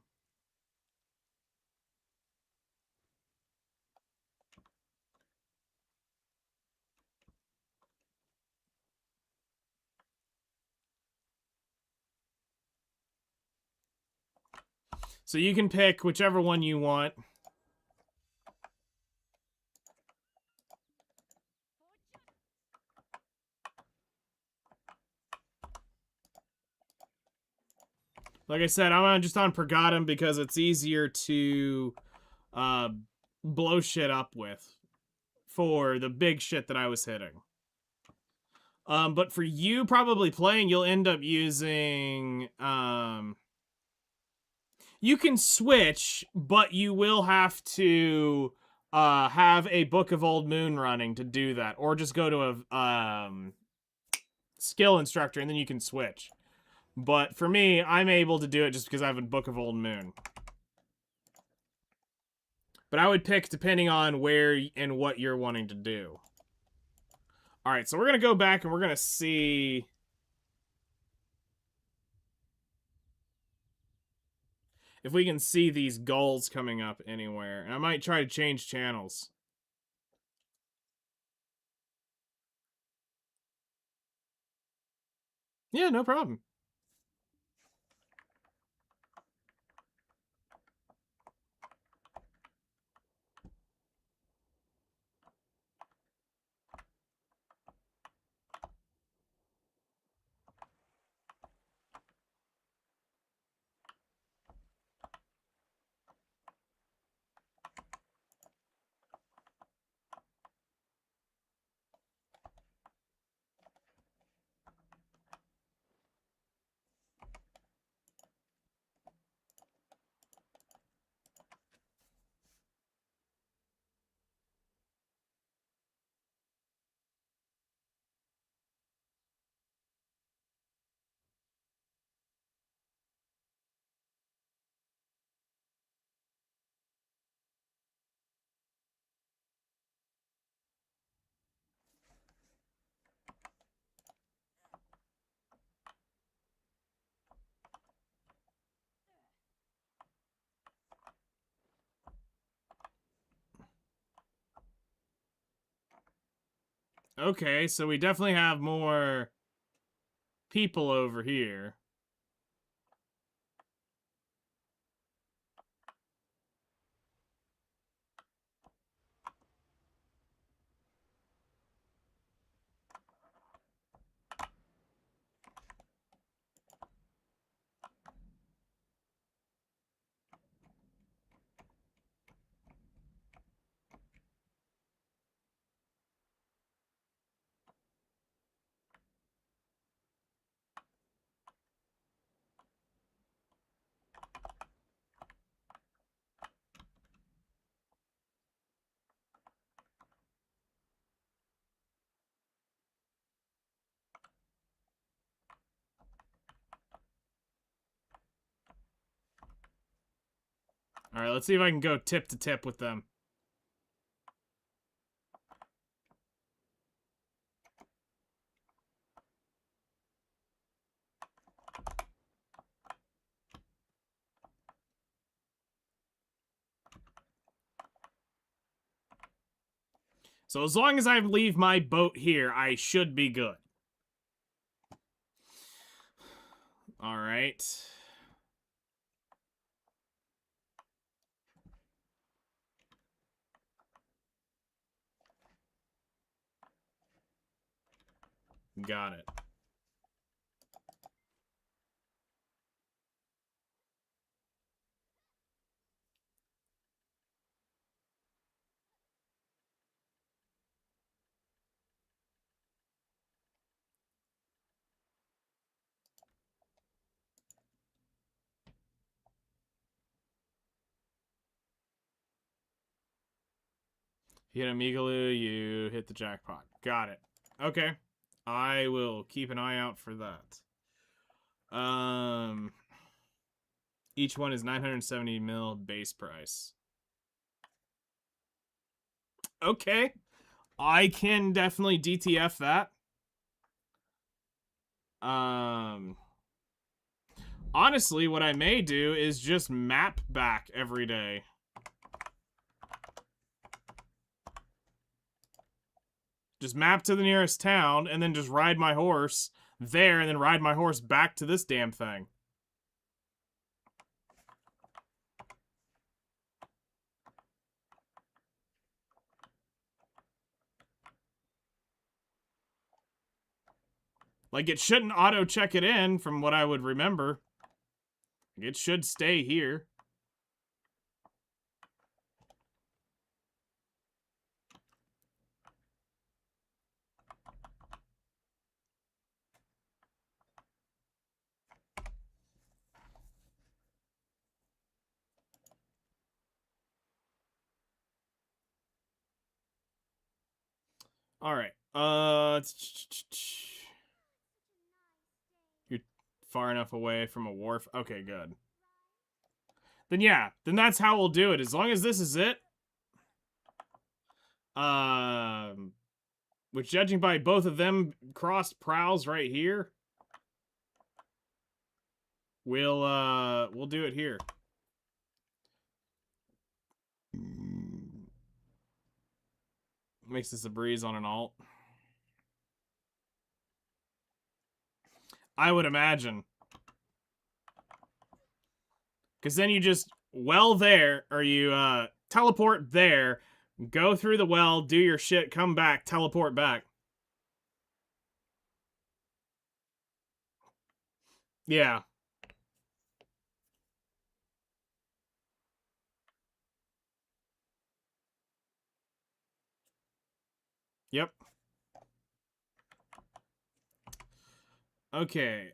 you can pick whichever one you want. Like I said, I'm just on Pergatum because it's easier to blow shit up with for the big shit that I was hitting. But for you probably playing, you'll end up using... you can switch, but you will have to have a Book of Old Moon running to do that. Or just go to a skill instructor and then you can switch. But for me, I'm able to do it just because I have a Book of Old Moon. But I would pick depending on where and what you're wanting to do. Alright, so we're going to go back and we're going to see... if we can see these gulls coming up anywhere. And I might try to change channels. Yeah, no problem. Okay, so we definitely have more people over here. All right, let's see if I can go tip to tip with them. So as long as I leave my boat here, I should be good. All right. Got it. You hit a Migaloo, you hit the jackpot. Got it. Okay. I will keep an eye out for that. Each one is 970 mil base price. Okay. I can definitely DTF that. Honestly, what I may do is just map back every day. Just map to the nearest town and then just ride my horse there and then ride my horse back to this damn thing. Like, it shouldn't auto-check it in from what I would remember. It should stay here. All right. You're far enough away from a wharf. Okay, good. Then yeah, then that's how we'll do it. As long as this is it. Which, judging by both of them crossed prows right here, we'll do it here. Makes this a breeze on an alt. I would imagine. Because then you just well there, or you teleport there, go through the well, do your shit, come back, teleport back. Yeah. Yep. Okay.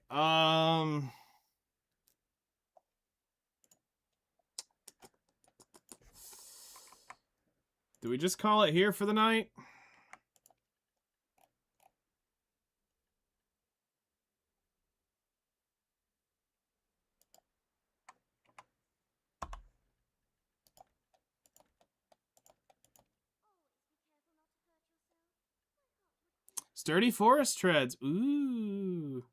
Do we just call it here for the night? Sturdy forest treads. Ooh.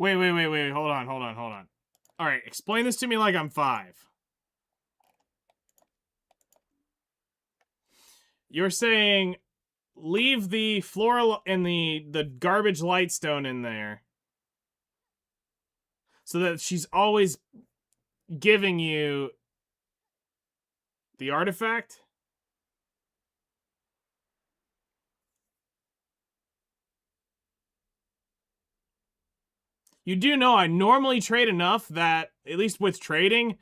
Wait. Hold on. All right, explain this to me like I'm 5. You're saying leave the floral and the garbage lightstone in there so that she's always giving you the artifact? You do know I normally trade enough that, at least with trading,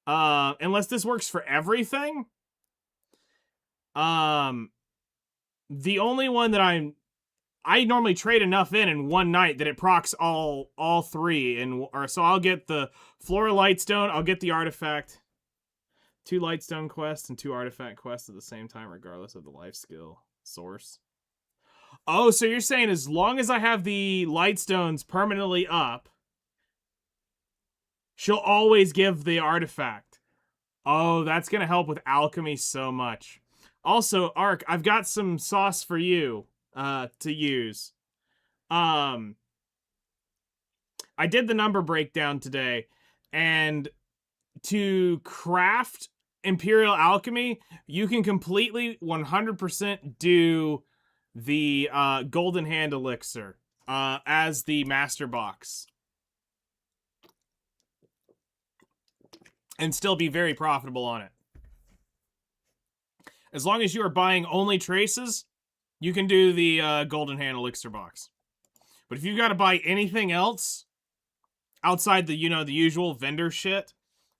unless this works for everything, the only one that I normally trade enough in one night that it procs all 3, or so I'll get the Floral Lightstone, I'll get the artifact, 2 Lightstone quests and 2 artifact quests at the same time, regardless of the life skill source. Oh, so you're saying as long as I have the Lightstones permanently up, she'll always give the artifact. Oh, that's gonna help with alchemy so much. Also, Ark, I've got some sauce for you to use. I did the number breakdown today, and to craft Imperial Alchemy, you can completely 100% do the Golden Hand Elixir as the master box. And still be very profitable on it. As long as you are buying only traces, you can do the Golden Hand Elixir box. But if you've got to buy anything else outside the, the usual vendor shit,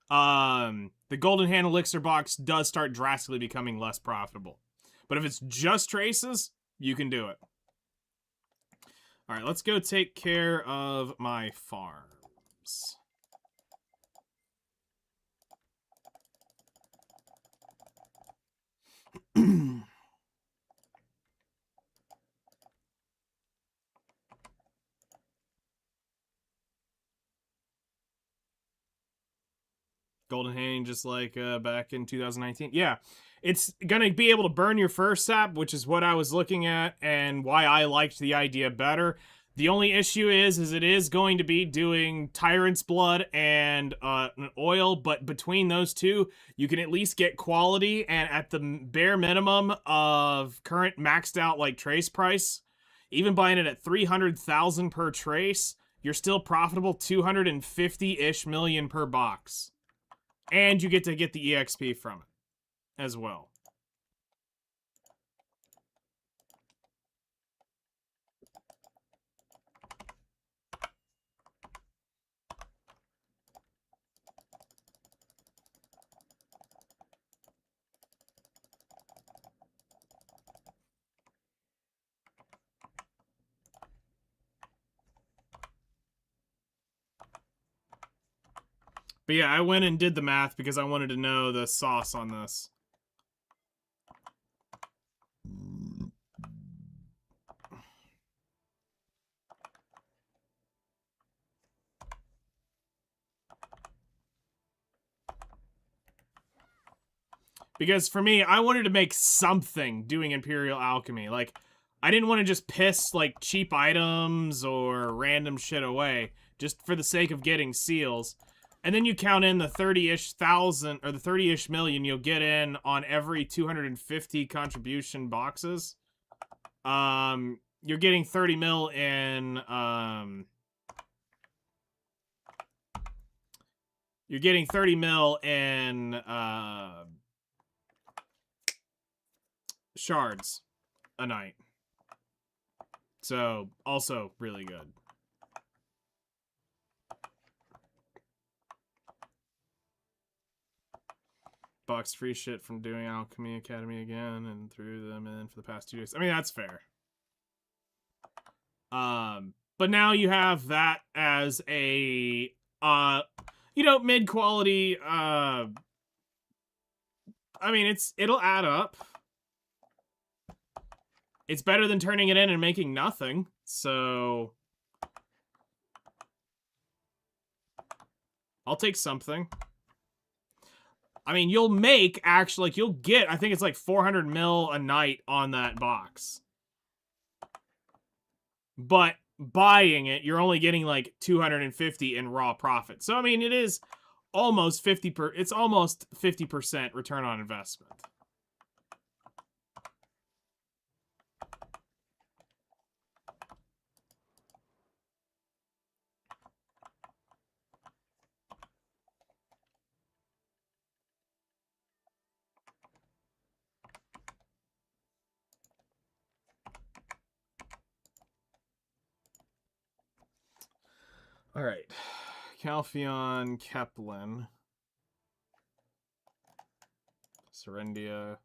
the Golden Hand Elixir box does start drastically becoming less profitable. But if it's just traces, you can do it. All right, let's go take care of my farms. Golden Hand, just like back in 2019. Yeah, it's going to be able to burn your first sap, which is what I was looking at and why I liked the idea better. The only issue is it is going to be doing Tyrant's Blood and an oil, but between those two, you can at least get quality, and at the bare minimum of current maxed out like trace price, even buying it at 300,000 per trace, you're still profitable 250-ish million per box. And you get to get the EXP from it as well. But yeah, I went and did the math because I wanted to know the sauce on this. Because for me, I wanted to make something doing Imperial Alchemy. Like, I didn't want to just piss, like, cheap items or random shit away just for the sake of getting seals. And then you count in the 30-ish thousand, or the 30-ish million you'll get in on every 250 contribution boxes. You're getting 30 mil in, you're getting 30 mil in, shards a night. So, also really good. Box free shit from doing Alchemy Academy again and threw them in for the past 2 days. I mean, that's fair. But now you have that as a, mid-quality, I mean, it'll add up. It's better than turning it in and making nothing, so I'll take something. I mean, you'll make, actually, like, you'll get, I think it's like 400 mil a night on that box. But buying it, you're only getting like 250 in raw profit. So I mean, it is almost 50% return on investment. All right. Calpheon, Keplen, Serendia.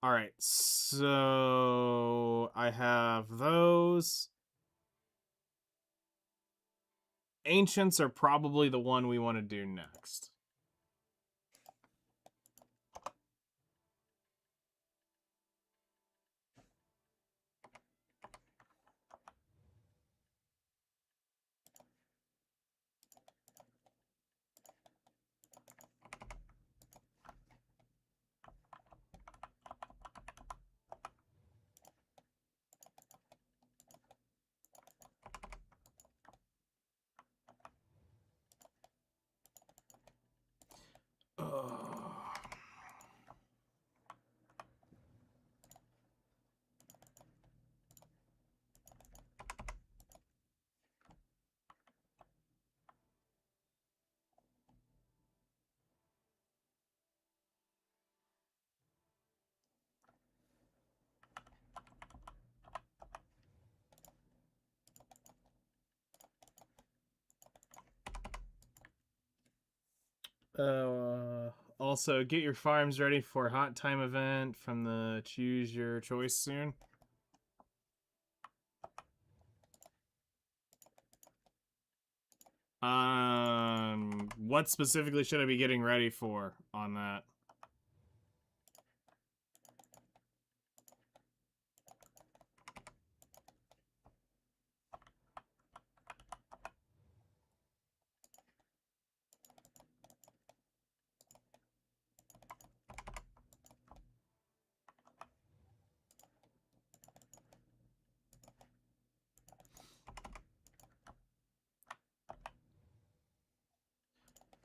All right, so I have those. Ancients are probably the one we want to do next. Also, get your farms ready for Hot Time event from the Choose Your Choice soon. What specifically should I be getting ready for on that?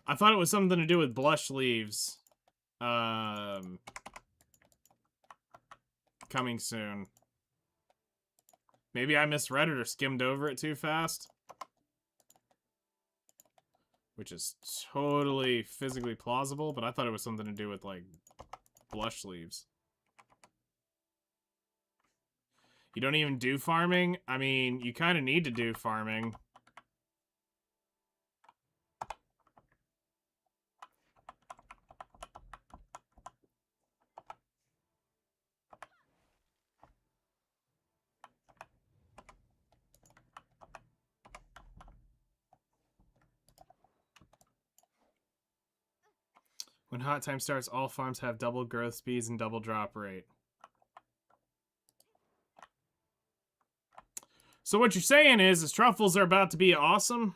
I thought it was something to do with blush leaves. Coming soon. Maybe I misread it or skimmed over it too fast. Which is totally physically plausible, but I thought it was something to do with, like, blush leaves. You don't even do farming? I mean, you kind of need to do farming. When Hot Time starts, all farms have double growth speeds and double drop rate. So what you're saying is truffles are about to be awesome?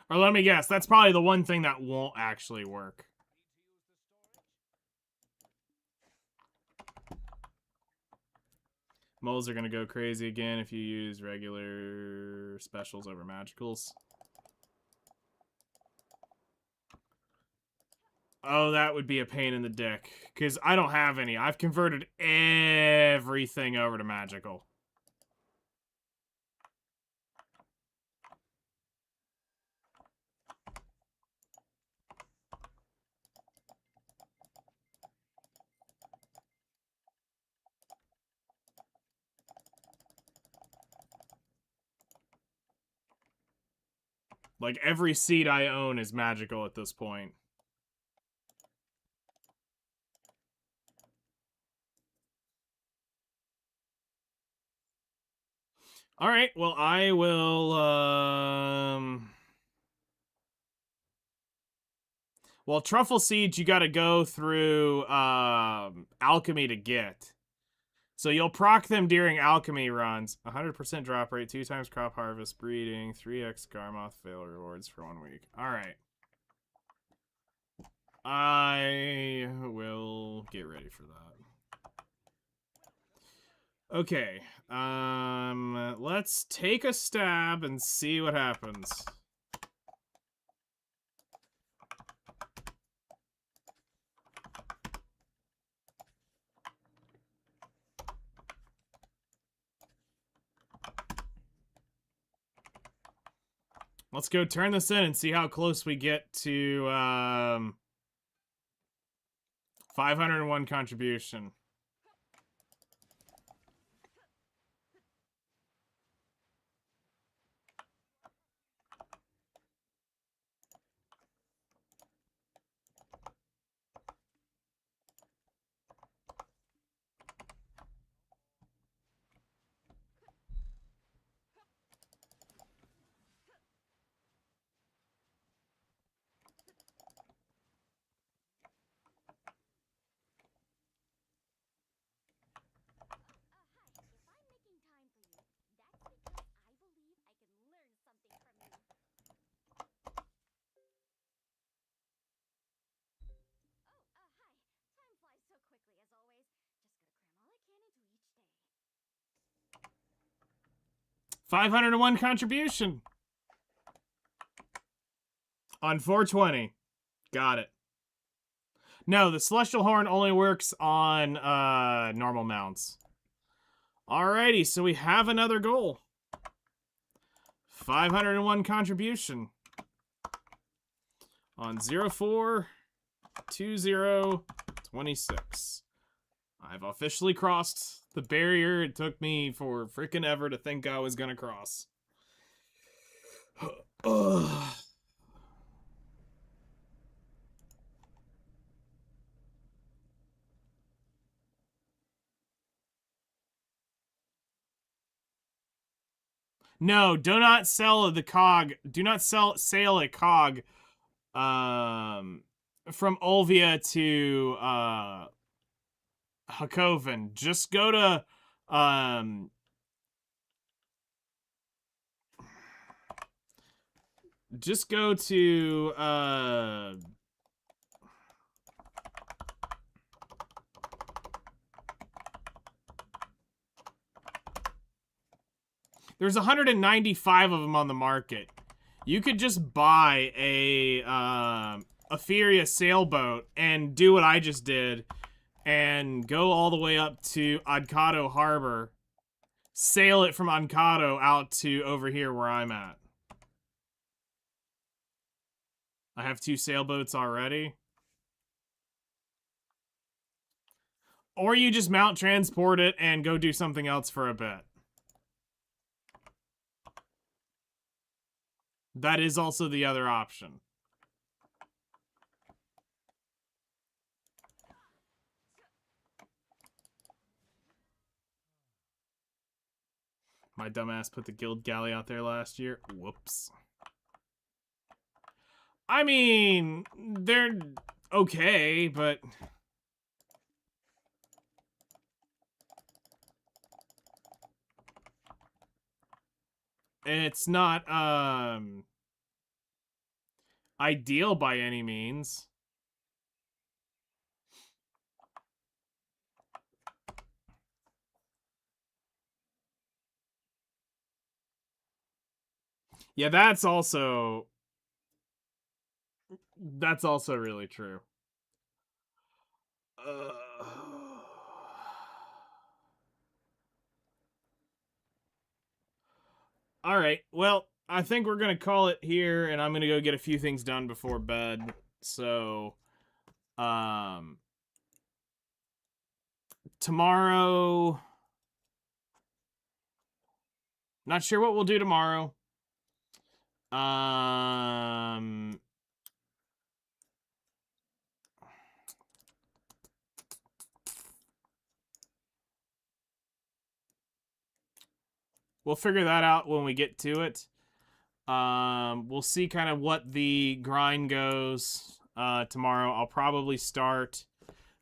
Or let me guess, that's probably the one thing that won't actually work. Moles are going to go crazy again if you use regular specials over magicals. Oh, that would be a pain in the dick. Because I don't have any. I've converted everything over to magical. Like, every seed I own is magical at this point. Alright, well, I will, Well, truffle seeds you gotta go through, alchemy to get. So you'll proc them during alchemy runs. 100% drop rate, 2 times crop harvest, breeding, 3x Garmoth fail rewards for 1 week. Alright. I will get ready for that. Okay. Let's take a stab and see what happens. Let's go turn this in and see how close we get to 501 contribution. $501 contribution on 420. Got it. No, the Celestial Horn only works on normal mounts. Alrighty, so we have another goal. 501 contribution on 042026. I've officially crossed the barrier it took me for freaking ever to think I was gonna cross. No, do not sell the cog. Do not sail a cog from Olvia to Hakoven. Just go to there's 195 of them on the market. You could just buy a Etheria sailboat and do what I just did and go all the way up to Ankado Harbor, sail it from Ankado out to over here where I'm at. I have 2 sailboats already. Or you just mount transport it and go do something else for a bit. That is also the other option. My dumbass put the guild galley out there last year. Whoops. I mean, they're okay, but it's not ideal by any means. Yeah, that's also really true. All right. Well, I think we're going to call it here, and I'm going to go get a few things done before bed. So, tomorrow, not sure what we'll do tomorrow. We'll figure that out when we get to it. We'll see kind of what the grind goes tomorrow. I'll probably start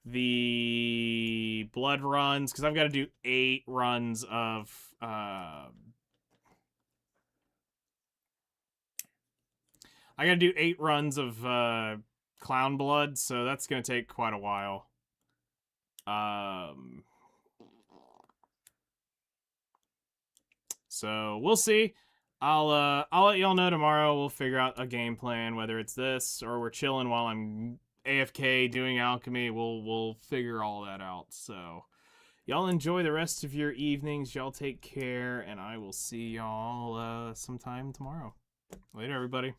the blood runs because I've got to do 8 runs of I got to do 8 runs of clown blood, so that's gonna take quite a while. So we'll see. I'll let y'all know tomorrow. We'll figure out a game plan, whether it's this or we're chilling while I'm AFK doing alchemy. We'll figure all that out. So y'all enjoy the rest of your evenings. Y'all take care, and I will see y'all sometime tomorrow. Later, everybody.